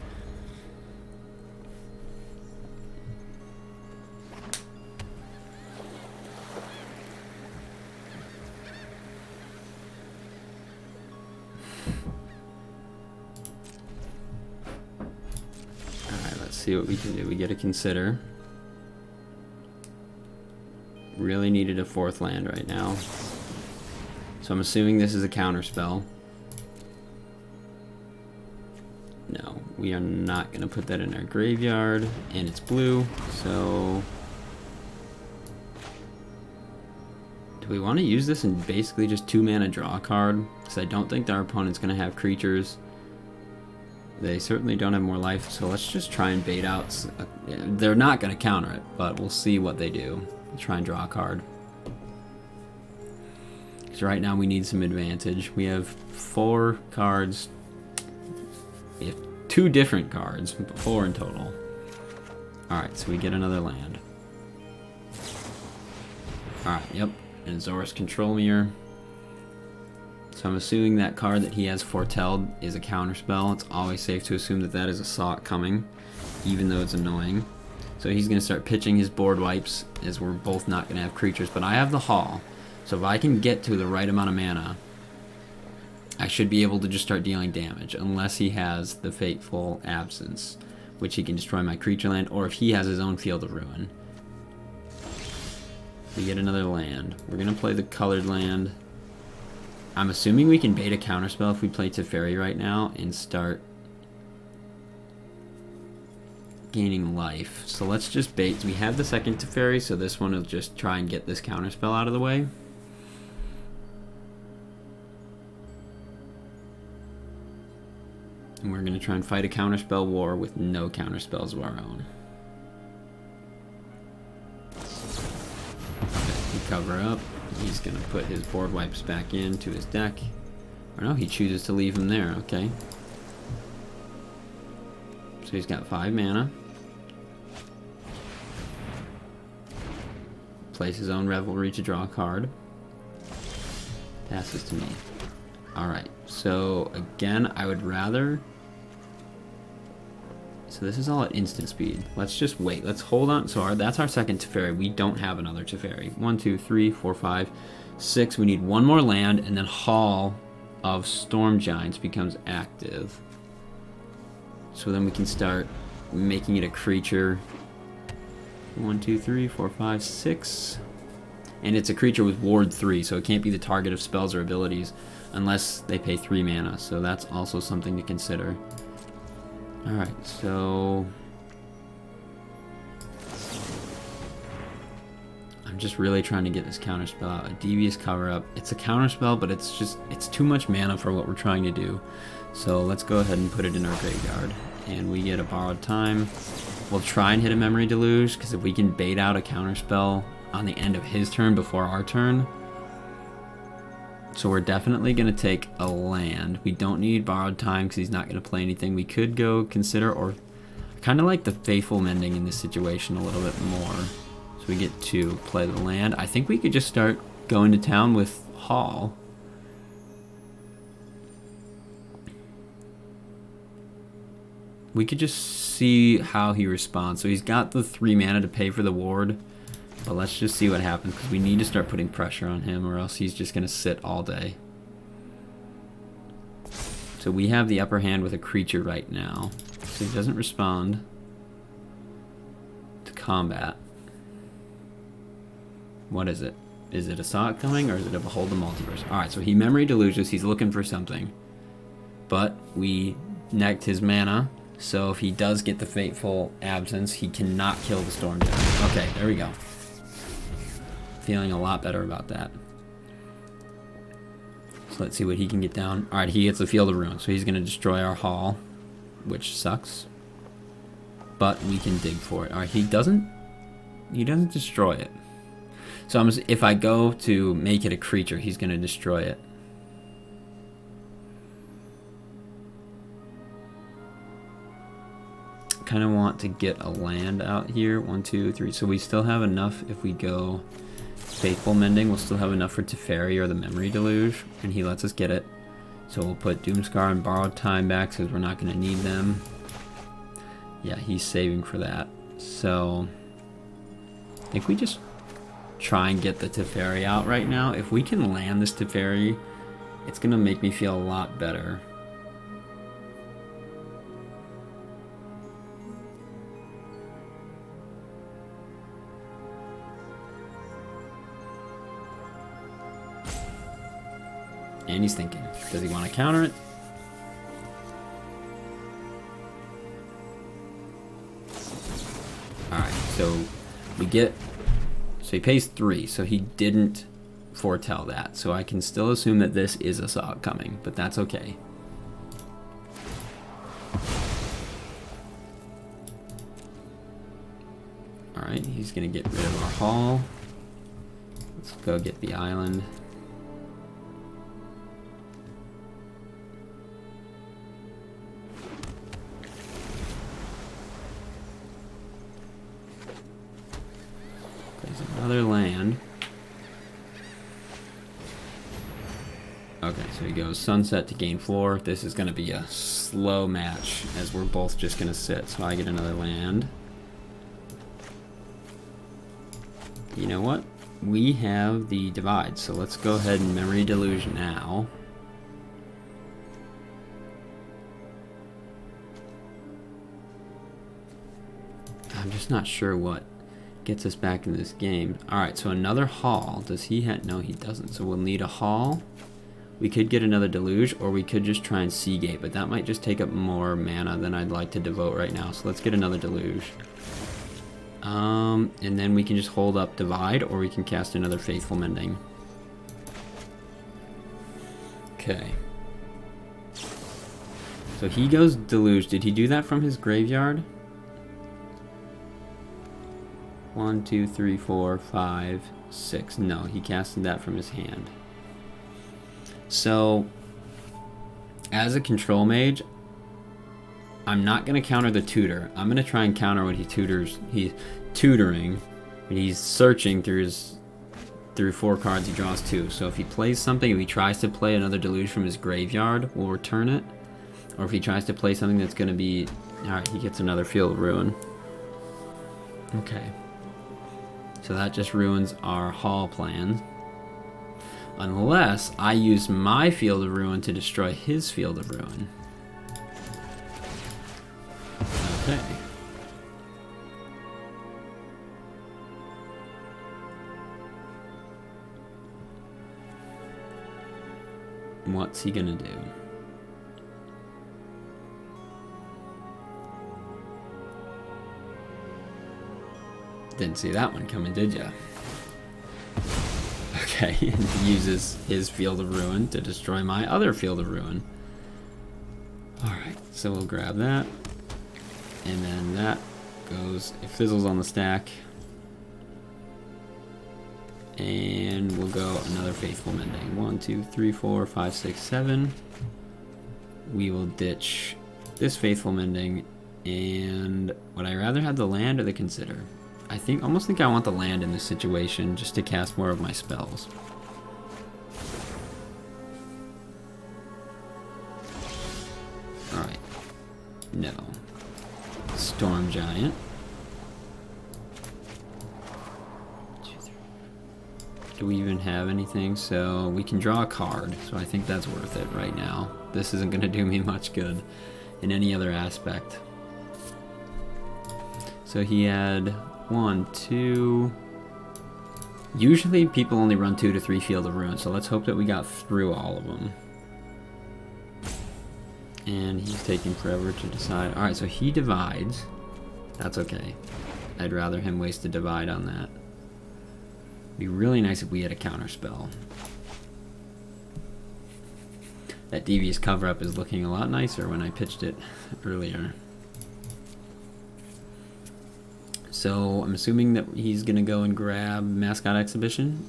see what we can do. We get to consider. Really needed a 4th land right now. So I'm assuming this is a counter spell. No, we are not going to put that in our graveyard. And it's blue, so... Do we want to use this and basically just 2 mana draw a card? Because I don't think our opponent's going to have creatures. They certainly don't have more life, so let's just try and bait out. They're not going to counter it, but we'll see what they do. We'll try and draw a card. Because right now we need some advantage. We have 4 cards. We have 2 different cards, 4 in total. Alright, so we get another land. Alright, yep. And Azorius Control Mirror. So I'm assuming that card that he has foretelled is a counterspell. It's always safe to assume that that is a Sawk coming, even though it's annoying. So he's going to start pitching his board wipes, as we're both not going to have creatures. But I have the Hall, so if I can get to the right amount of mana, I should be able to just start dealing damage, unless he has the Fateful Absence, which he can destroy my creature land, or if he has his own Field of Ruin. We get another land. We're going to play the colored land. I'm assuming we can bait a counterspell if we play Teferi right now and start gaining life. So let's just bait. We have the second Teferi, so this one will just try and get this counterspell out of the way. And we're going to try and fight a counterspell war with no counterspells of our own. Cover up. He's going to put his board wipes back into his deck. Or no, he chooses to leave them there. Okay. So he's got 5 mana. Plays his own Revelry to draw a card. Passes to me. Alright, so again, I would rather... So this is all at instant speed. Let's just wait. Let's hold on. So that's our second Teferi. We don't have another Teferi. 1, 2, 3, 4, 5, 6. We need 1 more land, and then Hall of Storm Giants becomes active. So then we can start making it a creature. 1, 2, 3, 4, 5, 6. And it's a creature with Ward 3, so it can't be the target of spells or abilities unless they pay 3 mana. So that's also something to consider. Alright, so... I'm just really trying to get this counterspell out. A Devious Cover-Up. It's a counterspell, but it's too much mana for what we're trying to do. So let's go ahead and put it in our graveyard. And we get a Borrowed Time. We'll try and hit a Memory Deluge, because if we can bait out a counterspell on the end of his turn before our turn... So we're definitely going to take a land. We don't need Borrowed Time because he's not going to play anything. We could go consider, or I kind of like the Faithful Mending in this situation a little bit more. So we get to play the land. I think we could just start going to town with Hall. We could just see how he responds. So he's got the 3 mana to pay for the ward. But let's just see what happens, because we need to start putting pressure on him, or else he's just going to sit all day. So we have the upper hand with a creature right now. So he doesn't respond to combat. What is it? Is it a Sawk coming, or is it a Behold the Multiverse? Alright, so he Memory Deluges. He's looking for something. But we negged his mana, so if he does get the Fateful Absence, he cannot kill the Storm Giant. Okay, there we go. Feeling a lot better about that. So let's see what he can get down. Alright, he gets the Field of Ruin, so he's going to destroy our Hall, which sucks. But we can dig for it. Alright, he doesn't destroy it. So if I go to make it a creature, he's going to destroy it. Kind of want to get a land out here. 1, 2, 3. So we still have enough if we go Faithful Mending. We'll still have enough for Teferi or the Memory Deluge, and he lets us get it. So we'll put Doomscar and Borrowed Time back because we're not going to need them. Yeah, he's saving for that. So I think we just try and get the Teferi out right now. If we can land this Teferi, it's going to make me feel a lot better. And he's thinking, does he want to counter it? Alright, so we get... So he pays 3, so he didn't foretell that. So I can still assume that this is a saw coming, but that's okay. Alright, he's going to get rid of our haul. Let's go get the island. There's another land. Okay, so he goes sunset to gain floor. This is going to be a slow match as we're both just going to sit. So I get another land. You know what? We have the divide, so let's go ahead and memory deluge now. I'm just not sure what gets us back in this game. Alright, so another haul. Does he have... No, he doesn't. So we'll need a haul. We could get another deluge, or we could just try and Seagate, but that might just take up more mana than I'd like to devote right now. So let's get another deluge. And then we can just hold up divide, or we can cast another faithful mending. Okay. So he goes deluge. Did he do that from his graveyard? 1, 2, 3, 4, 5, 6. No, he casted that from his hand. So, as a control mage, I'm not going to counter the tutor. I'm going to try and counter what he's tutoring, but he's searching through 4 cards, he draws 2. So if he plays something, if he tries to play another deluge from his graveyard, we'll return it. Or if he tries to play something that's going to be... Alright, he gets another Field of Ruin. Okay. So that just ruins our haul plan. Unless I use my Field of Ruin to destroy his Field of Ruin. Okay. What's he gonna do? Didn't see that one coming, did ya? Okay, and he uses his Field of Ruin to destroy my other Field of Ruin. Alright, so we'll grab that. And then that goes, it fizzles on the stack. And we'll go another Faithful Mending. 1, 2, 3, 4, 5, 6, 7. We will ditch this Faithful Mending. And would I rather have the land or the Consider? I almost think I want the land in this situation just to cast more of my spells. Alright. No. Storm Giant. Do we even have anything? So we can draw a card, so I think that's worth it right now. This isn't going to do me much good in any other aspect. So he had 1, 2... Usually people only run 2 to 3 Field of Ruin, so let's hope that we got through all of them. And he's taking forever to decide. Alright, so he divides. That's okay. I'd rather him waste a divide on that. Be really nice if we had a counter spell. That Devious Cover-Up is looking a lot nicer when I pitched it earlier. So I'm assuming that he's gonna go and grab Mascot Exhibition.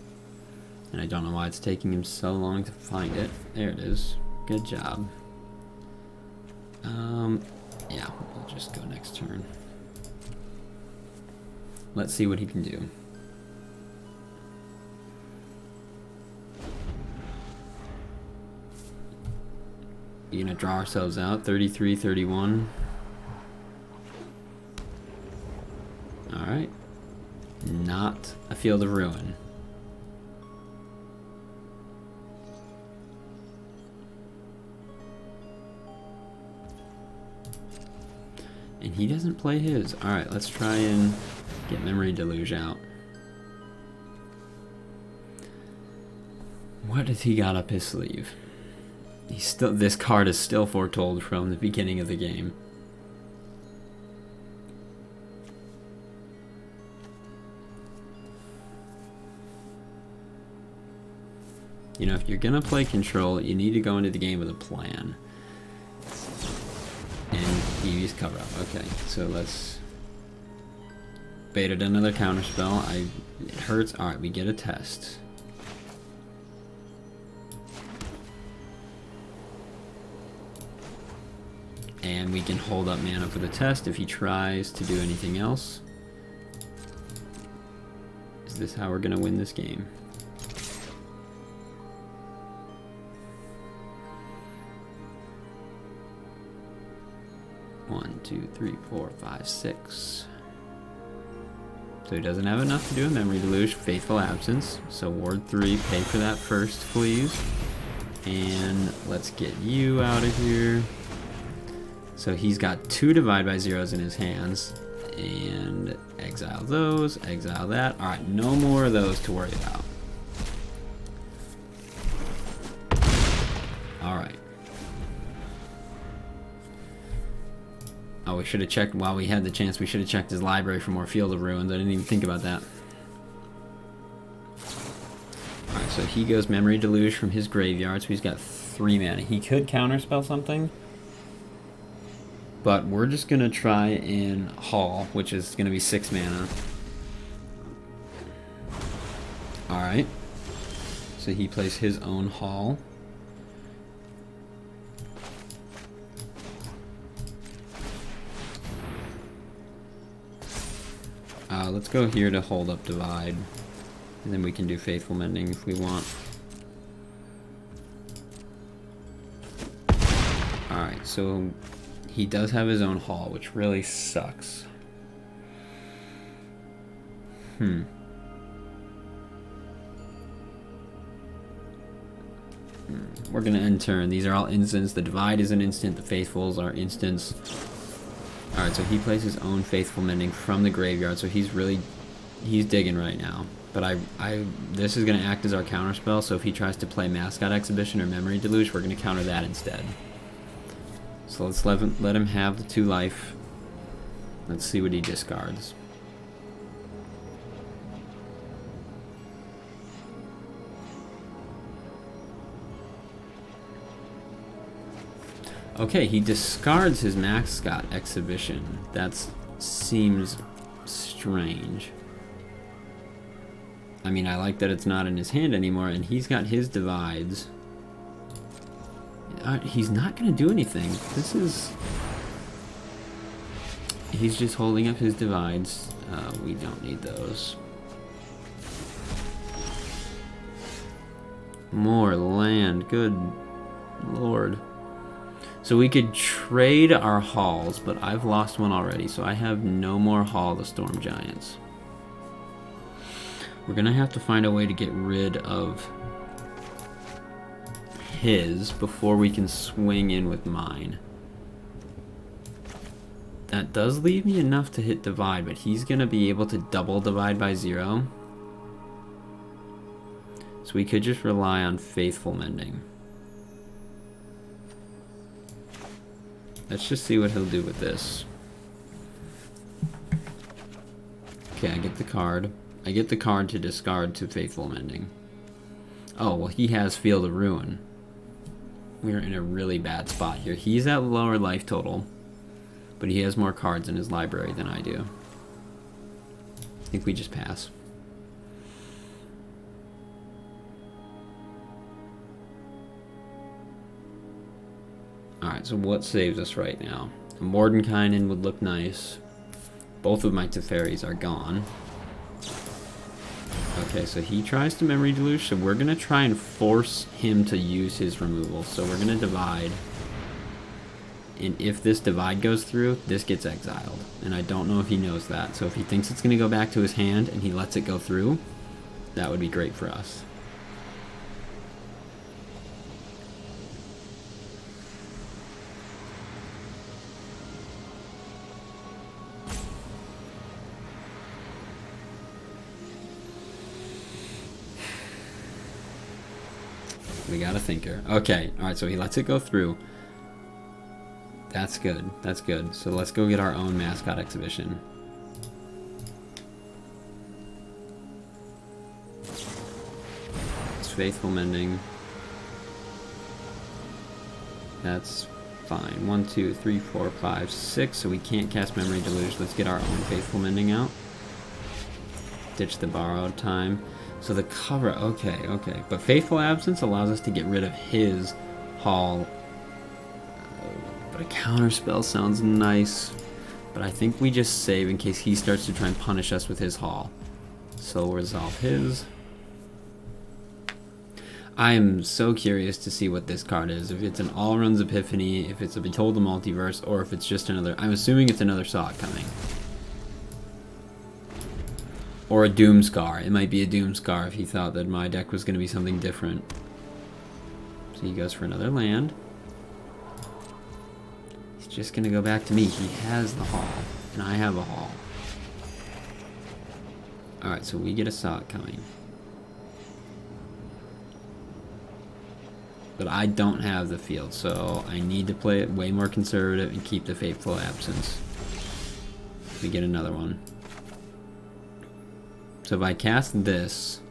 And I don't know why it's taking him so long to find it. There it is. Good job. Yeah, we'll just go next turn. Let's see what he can do. We're gonna draw ourselves out. 33, 31. Alright. Not a Field of Ruin. And he doesn't play his. Alright, let's try and get Memory Deluge out. What has he got up his sleeve? This card is still foretold from the beginning of the game. You know, if you're gonna play control, you need to go into the game with a plan. And Eevee's cover up. Okay, so let's baited another counterspell. It hurts. Alright, we get a test. And we can hold up mana for the test if he tries to do anything else. Is this how we're gonna win this game? One, two, three, four, five, six. So he doesn't have enough to do a Memory Deluge. Faithful Absence. So Ward 3, pay for that first, please. And let's get you out of here. So he's got 2 Divide by Zeros in his hands. And exile those, exile that. Alright, no more of those to worry about. Alright. Oh, we should have checked while we had the chance. We should have checked his library for more Field of Ruins. I didn't even think about that. Alright, so he goes Memory Deluge from his graveyard, so he's got 3 mana. He could counterspell something, but we're just going to try and haul, which is going to be 6 mana. Alright. So he plays his own haul. Let's go here to hold up Divide. And then we can do Faithful Mending if we want. Alright, so he does have his own haul, which really sucks. We're gonna end turn. These are all instants. The Divide is an instant. The Faithfuls are instants. Alright, so he plays his own Faithful Mending from the graveyard, so he's digging right now. But this is going to act as our counterspell, so if he tries to play Mascot Exhibition or Memory Deluge, we're going to counter that instead. So let's let him have the 2 life. Let's see what he discards. Okay, he discards his Mascot Exhibition. That seems strange. I mean, I like that it's not in his hand anymore, and he's got his Divides. He's not going to do anything. He's just holding up his Divides. We don't need those. More land. Good Lord. So we could trade our hauls, but I've lost one already, so I have no more Haul the Storm Giants. We're gonna have to find a way to get rid of his before we can swing in with mine. That does leave me enough to hit Divide, but he's gonna be able to double Divide by 0. So we could just rely on Faithful Mending. Let's just see what he'll do with this. Okay, I get the card. I get the card to discard to Faithful Mending. Oh, well, he has Field of Ruin. We're in a really bad spot here. He's at lower life total, but he has more cards in his library than I do. I think we just pass. Alright, so what saves us right now? A Mordenkainen would look nice. Both of my Teferis are gone. Okay, so he tries to Memory Deluge, so we're going to try and force him to use his removal. So we're going to Divide. And if this Divide goes through, this gets exiled. And I don't know if he knows that. So if he thinks it's going to go back to his hand and he lets it go through, that would be great for us. We got a thinker. Okay, alright, so he lets it go through. That's good. That's good. So let's go get our own mascot exhibition. It's faithful mending. That's fine. 1, 2, 3, 4, 5, 6. So we can't cast Memory Deluge. Let's get our own faithful mending out. Ditch the borrowed time. So the cover, okay. But Faithful Absence allows us to get rid of his haul. But a counterspell sounds nice. But I think we just save in case he starts to try and punish us with his haul. So we'll resolve his. I am so curious to see what this card is. If it's an All Runs Epiphany, if it's a Betold the Multiverse, or if it's just another... I'm assuming it's another Saw It Coming. Or a Doomscar. It might be a Doomscar if he thought that my deck was going to be something different. So he goes for another land. He's just going to go back to me. He has the haul, and I have a haul. Alright, so we get a Saw It Coming. But I don't have the field, so I need to play it way more conservative and keep the Faithful Absence. We get another one. So if I cast this,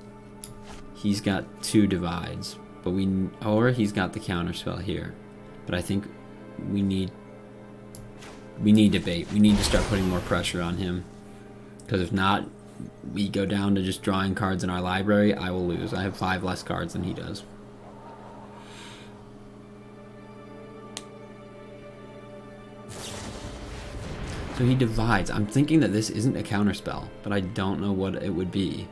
he's got 2 divides, but or he's got the counterspell here. But I think we need to bait. We need to start putting more pressure on him, because if not, we go down to just drawing cards in our library. I will lose. I have 5 less cards than he does. So he divides. I'm thinking that this isn't a counterspell, but I don't know what it would be.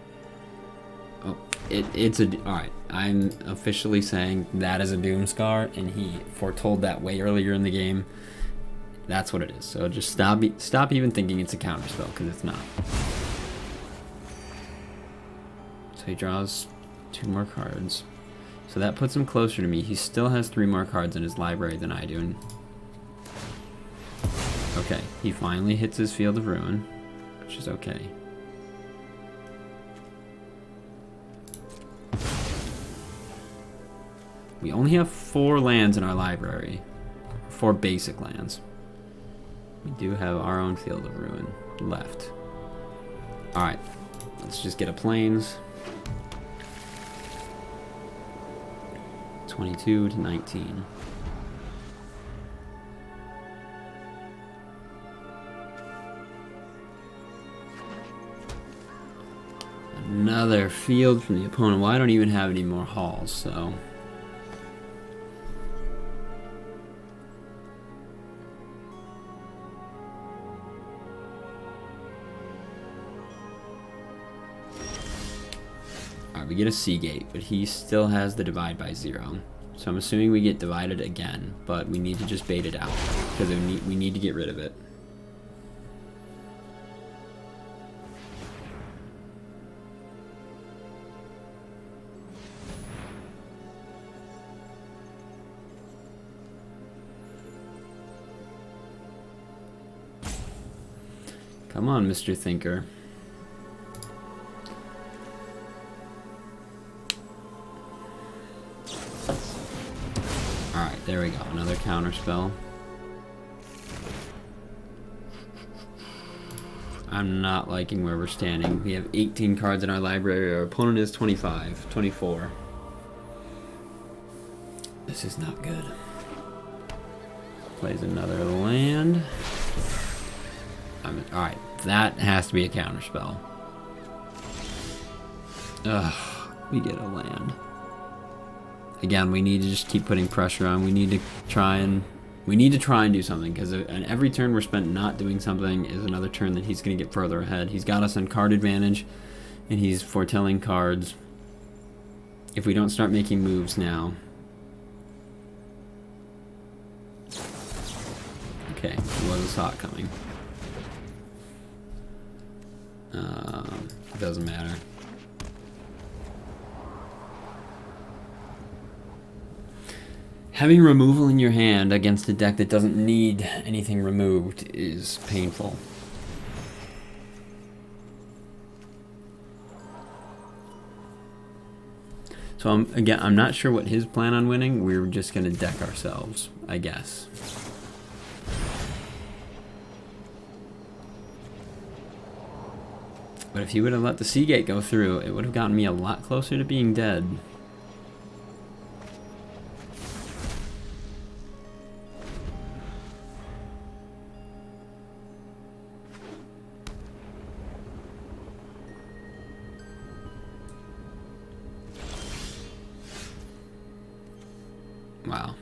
Oh, it's a... Alright, I'm officially saying that is a Doomscar, and he foretold that way earlier in the game. That's what it is. So just stop even thinking it's a counterspell, because it's not. So he draws 2 more cards. So that puts him closer to me. He still has 3 more cards in his library than I do. And okay, he finally hits his Field of Ruin, which is okay. We only have 4 lands in our library. 4 basic lands. We do have our own Field of Ruin left. Alright, let's just get a Plains. 22 to 19. Another field from the opponent. Well, I don't even have any more hauls, so... Alright, we get a Seagate, but he still has the divide by 0. So I'm assuming we get divided again, but we need to just bait it out, because we need to get rid of it. Come on, Mr. Thinker. Alright, there we go. Another counterspell. I'm not liking where we're standing. We have 18 cards in our library. Our opponent is 25, 24. This is not good. Plays another land. Alright, that has to be a counterspell. Ugh, we get a land. Again, we need to just keep putting pressure on. We need to try and do something, because every turn we're spent not doing something is another turn that he's going to get further ahead. He's got us on card advantage, and he's foretelling cards. If we don't start making moves now. Okay, there was a Saw It Coming. It doesn't matter. Having removal in your hand against a deck that doesn't need anything removed is painful. So So again, I'm not sure what his plan on winning. We're just going to deck ourselves, I guess. But if he would have let the Seagate go through, it would have gotten me a lot closer to being dead. Wow.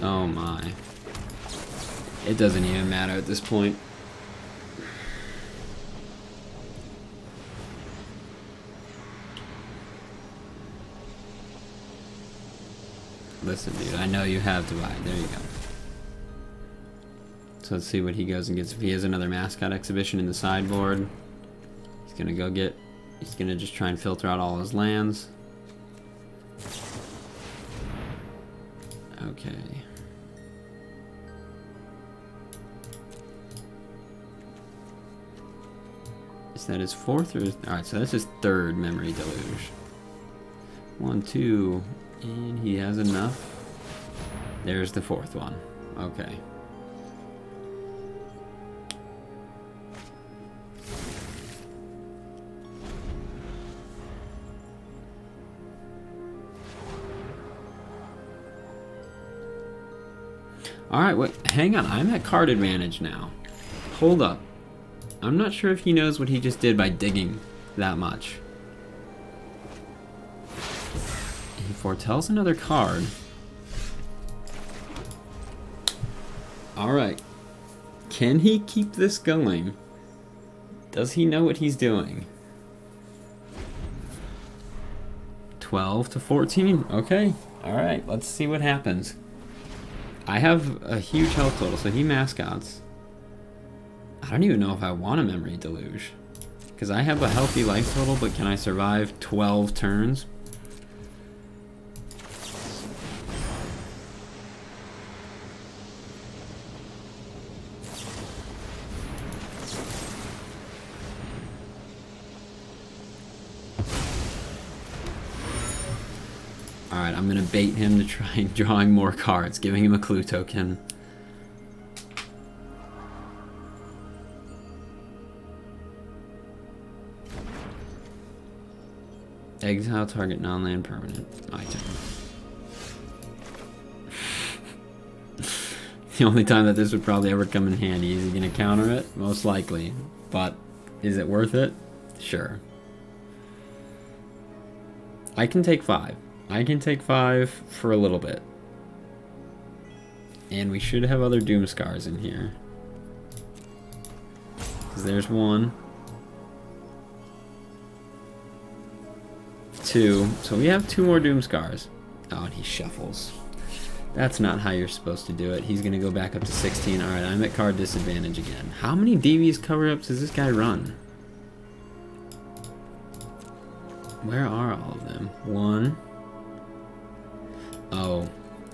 Oh my. It doesn't even matter at this point. Listen, dude, I know you have to buy. There you go. So let's see what he goes and gets. If he has another mascot exhibition in the sideboard, he's gonna go get. He's gonna just try and filter out all his lands. Okay. Is that his fourth or alright, so that's his third Memory Deluge. 1, 2, and he has enough. There's the fourth one. Okay. Alright, wait, hang on. I'm at card advantage now. Hold up. I'm not sure if he knows what he just did by digging that much. He foretells another card. Alright. Can he keep this going? Does he know what he's doing? 12 to 14? Okay. Alright, let's see what happens. I have a huge health total, so he mascots. I don't even know if I want a Memory Deluge. Because I have a healthy life total, but can I survive 12 turns? Alright, I'm going to bait him to try and drawing more cards, giving him a clue token. Exile target non-land permanent. My turn. The only time that this would probably ever come in handy. Is he going to counter it? Most likely. But is it worth it? Sure. I can take 5. I can take 5 for a little bit. And we should have other Doom Scars in here. Because there's 1. 2. So we have 2 more Doom Scars. Oh, and he shuffles. That's not how you're supposed to do it. He's going to go back up to 16. Alright, I'm at card disadvantage again. How many Devious cover-ups does this guy run? Where are all of them? 1. Oh,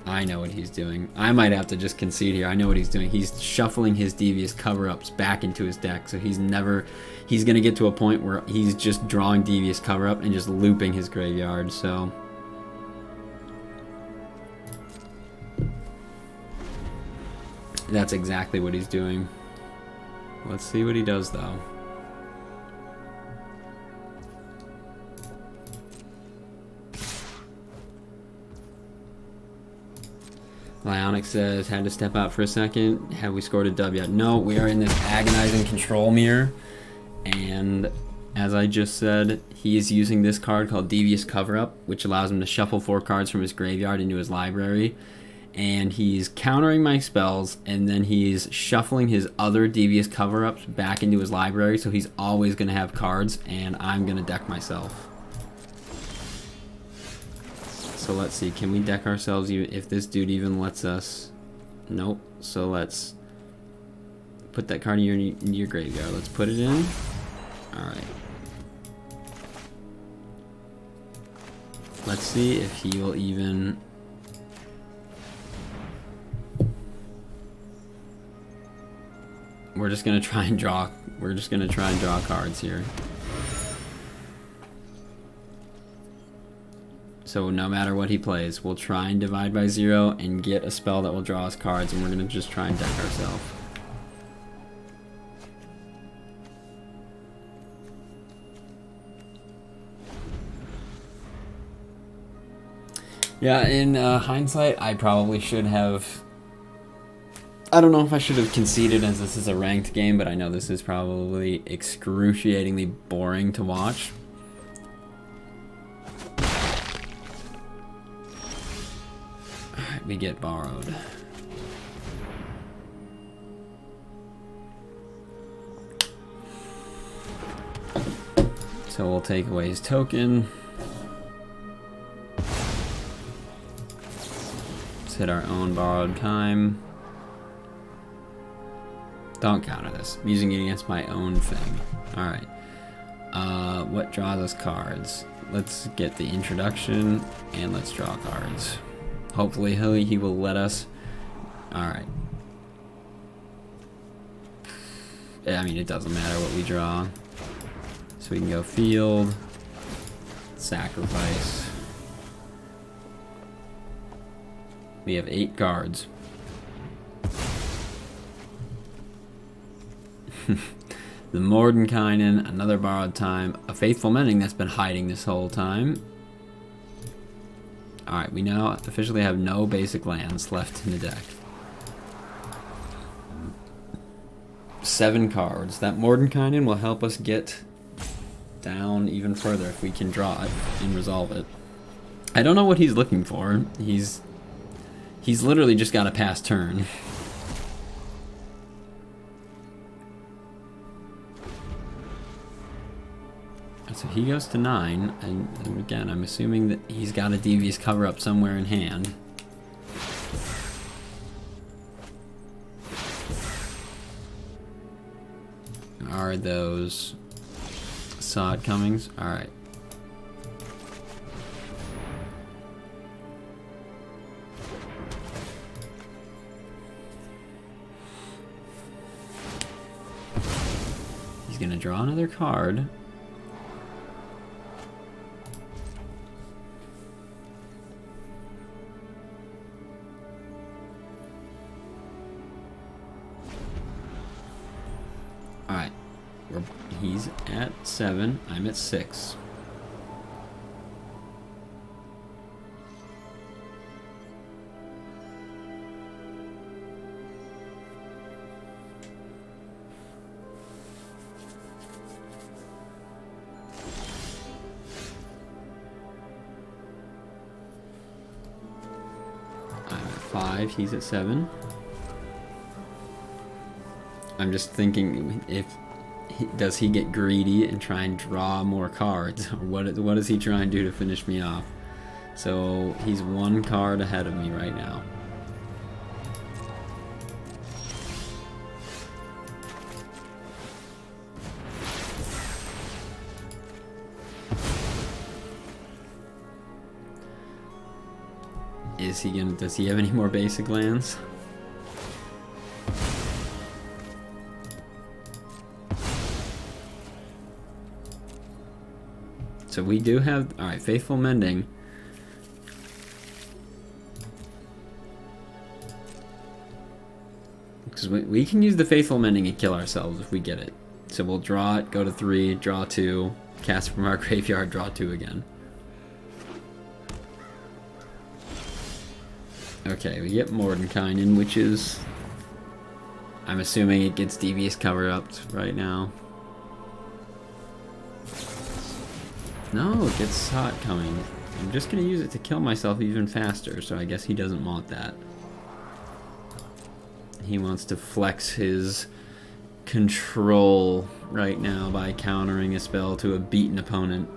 I know what he's doing. I might have to just concede here. I know what he's doing. He's shuffling his Devious cover-ups back into his deck, so he's going to get to a point where he's just drawing Devious cover-up and just looping his graveyard, so... That's exactly what he's doing. Let's see what he does, though. Lionic says, had to step out for a second. Have we scored a dub yet? No, we are in this agonizing control mirror. And as I just said, he is using this card called Devious Cover-Up, which allows him to shuffle 4 cards from his graveyard into his library. And he's countering my spells, and then he's shuffling his other Devious Cover-Ups back into his library, so he's always going to have cards, and I'm going to deck myself. So let's see, can we deck ourselves even if this dude even lets us? Nope. So let's put that card in your graveyard. Let's put it in. Alright. Let's see if he will even... we're just gonna try and draw. We're just gonna try and draw cards here. So no matter what he plays, we'll try and divide by 0 and get a spell that will draw us cards, and we're gonna just try and deck ourselves. Yeah, in hindsight, I probably should have... I don't know if I should have conceded, as this is a ranked game, but I know this is probably excruciatingly boring to watch. Alright, we get borrowed. So we'll take away his token. Let's hit our own borrowed time. Don't counter this. I'm using it against my own thing. Alright. What draws us cards? Let's get the introduction and let's draw cards. Hopefully he will let us. Alright. I mean, it doesn't matter what we draw. So we can go field, sacrifice. We have 8 cards. The Mordenkainen, another borrowed time, a Faithful Mending that's been hiding this whole time. Alright, we now officially have no basic lands left in the deck. 7 cards. That Mordenkainen will help us get down even further if we can draw it and resolve it. I don't know what he's looking for. He's literally just got a pass turn. So he goes to 9, and again, I'm assuming that he's got a Devious Cover-Up somewhere in hand. Are those Sod Comings? Alright. He's gonna draw another card. Alright, he's at 7, I'm at 6. I'm at 5, he's at 7. I'm just thinking, does he get greedy and try and draw more cards? Or what does he try and do to finish me off? So he's 1 card ahead of me right now. Does he have any more basic lands? So we do have, alright, Faithful Mending. Because we can use the Faithful Mending and kill ourselves if we get it. So we'll draw it, go to 3, draw 2, cast from our graveyard, draw 2 again. Okay, we get Mordenkainen, which is... I'm assuming it gets Devious Cover-Up right now. No, it gets Sot coming. I'm just going to use it to kill myself even faster, so I guess he doesn't want that. He wants to flex his control right now by countering a spell to a beaten opponent.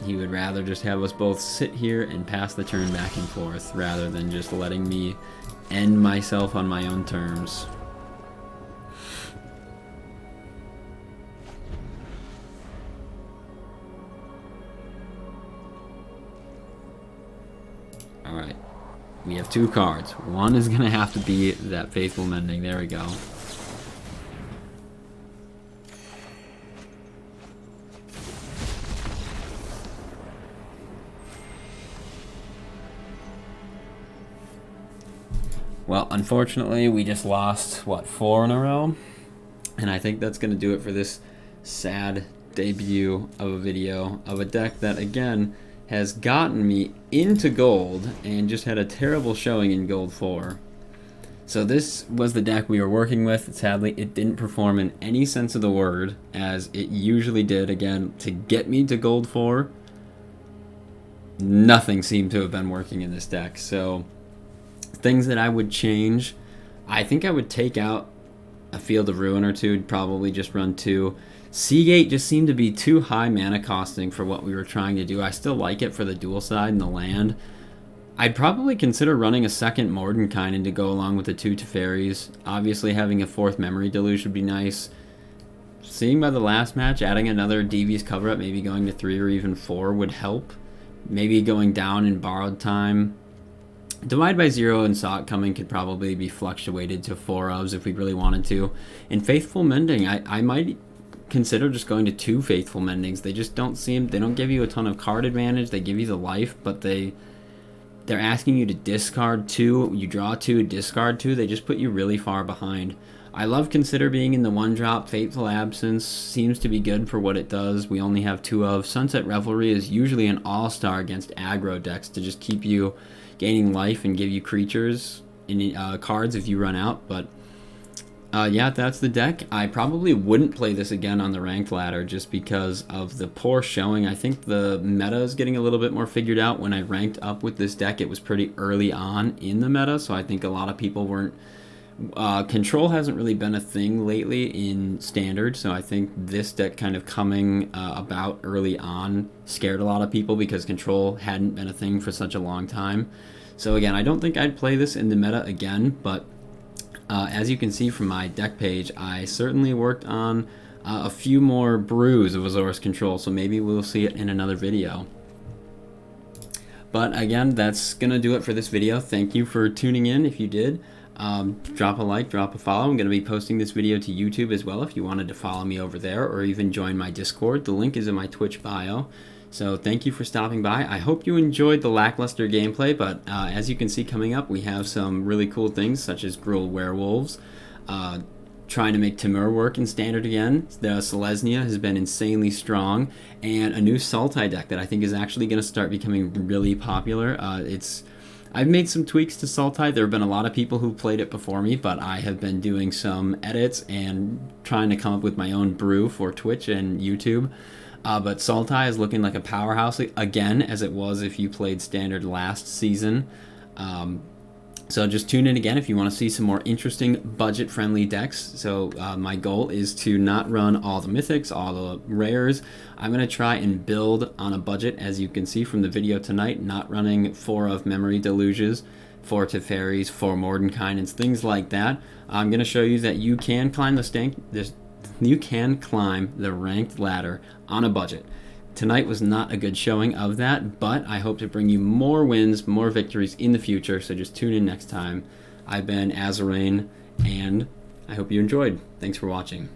He would rather just have us both sit here and pass the turn back and forth, rather than just letting me end myself on my own terms. Alright. We have 2 cards. One is going to have to be that Faithful Mending. There we go. Well, unfortunately, we just lost, what, 4 in a row? And I think that's going to do it for this sad debut of a video of a deck that, again, has gotten me into gold and just had a terrible showing in gold 4. So this was the deck we were working with. Sadly, it didn't perform in any sense of the word, as it usually did. Again, to get me to gold 4, nothing seemed to have been working in this deck. So things that I would change, I think I would take out a Field of Ruin or 2, probably just run 2. Seagate just seemed to be too high mana costing for what we were trying to do. I still like it for the dual side and the land. I'd probably consider running a second Mordenkainen to go along with the 2 Teferis. Obviously having a 4th Memory Deluge would be nice. Seeing by the last match, adding another Devious Cover-Up, maybe going to 3 or even 4 would help. Maybe going down in Borrowed Time. Divide by 0 and Saw It Coming could probably be fluctuated to 4 ofs if we really wanted to. And Faithful Mending, I might consider just going to 2 Faithful Mendings. They just don't they don't give you a ton of card advantage. They give you the life, but they're asking you to discard 2. You draw 2, discard 2. They just put you really far behind. I love Consider being in the 1-drop. Fateful Absence seems to be good for what it does. We only have 2 of. Sunset Revelry is usually an all-star against aggro decks to just keep you gaining life and give you creatures in cards if you run out. But yeah, that's the deck. I probably wouldn't play this again on the ranked ladder just because of the poor showing. I think the meta is getting a little bit more figured out. When I ranked up with this deck, it was pretty early on in the meta, so I think a lot of people weren't. Control hasn't really been a thing lately in Standard, so I think this deck kind of coming about early on scared a lot of people because Control hadn't been a thing for such a long time. So again, I don't think I'd play this in the meta again, but as you can see from my deck page, I certainly worked on a few more brews of Azorius Control, so maybe we'll see it in another video. But again, that's going to do it for this video. Thank you for tuning in if you did. Drop a like, drop a follow. I'm going to be posting this video to YouTube as well if you wanted to follow me over there or even join my Discord. The link is in my Twitch bio. So thank you for stopping by. I hope you enjoyed the lackluster gameplay, but as you can see coming up, we have some really cool things such as Gruul Werewolves, trying to make Timur work in Standard again. The Selesnya has been insanely strong, and a new Sultai deck that I think is actually going to start becoming really popular. I've made some tweaks to Sultai. There have been a lot of people who played it before me, but I have been doing some edits and trying to come up with my own brew for Twitch and YouTube. But Sultai is looking like a powerhouse again, as it was if you played Standard last season. So just tune in again if you want to see some more interesting budget-friendly decks. So my goal is to not run all the mythics, all the rares. I'm going to try and build on a budget, as you can see from the video tonight, not running 4 of Memory Deluges, 4 Teferis, 4 Mordenkainens, things like that. I'm going to show you that you can climb the ranked ladder on a budget. Tonight was not a good showing of that, but I hope to bring you more wins, more victories in the future, so just tune in next time. I've been Azorius, and I hope you enjoyed. Thanks for watching.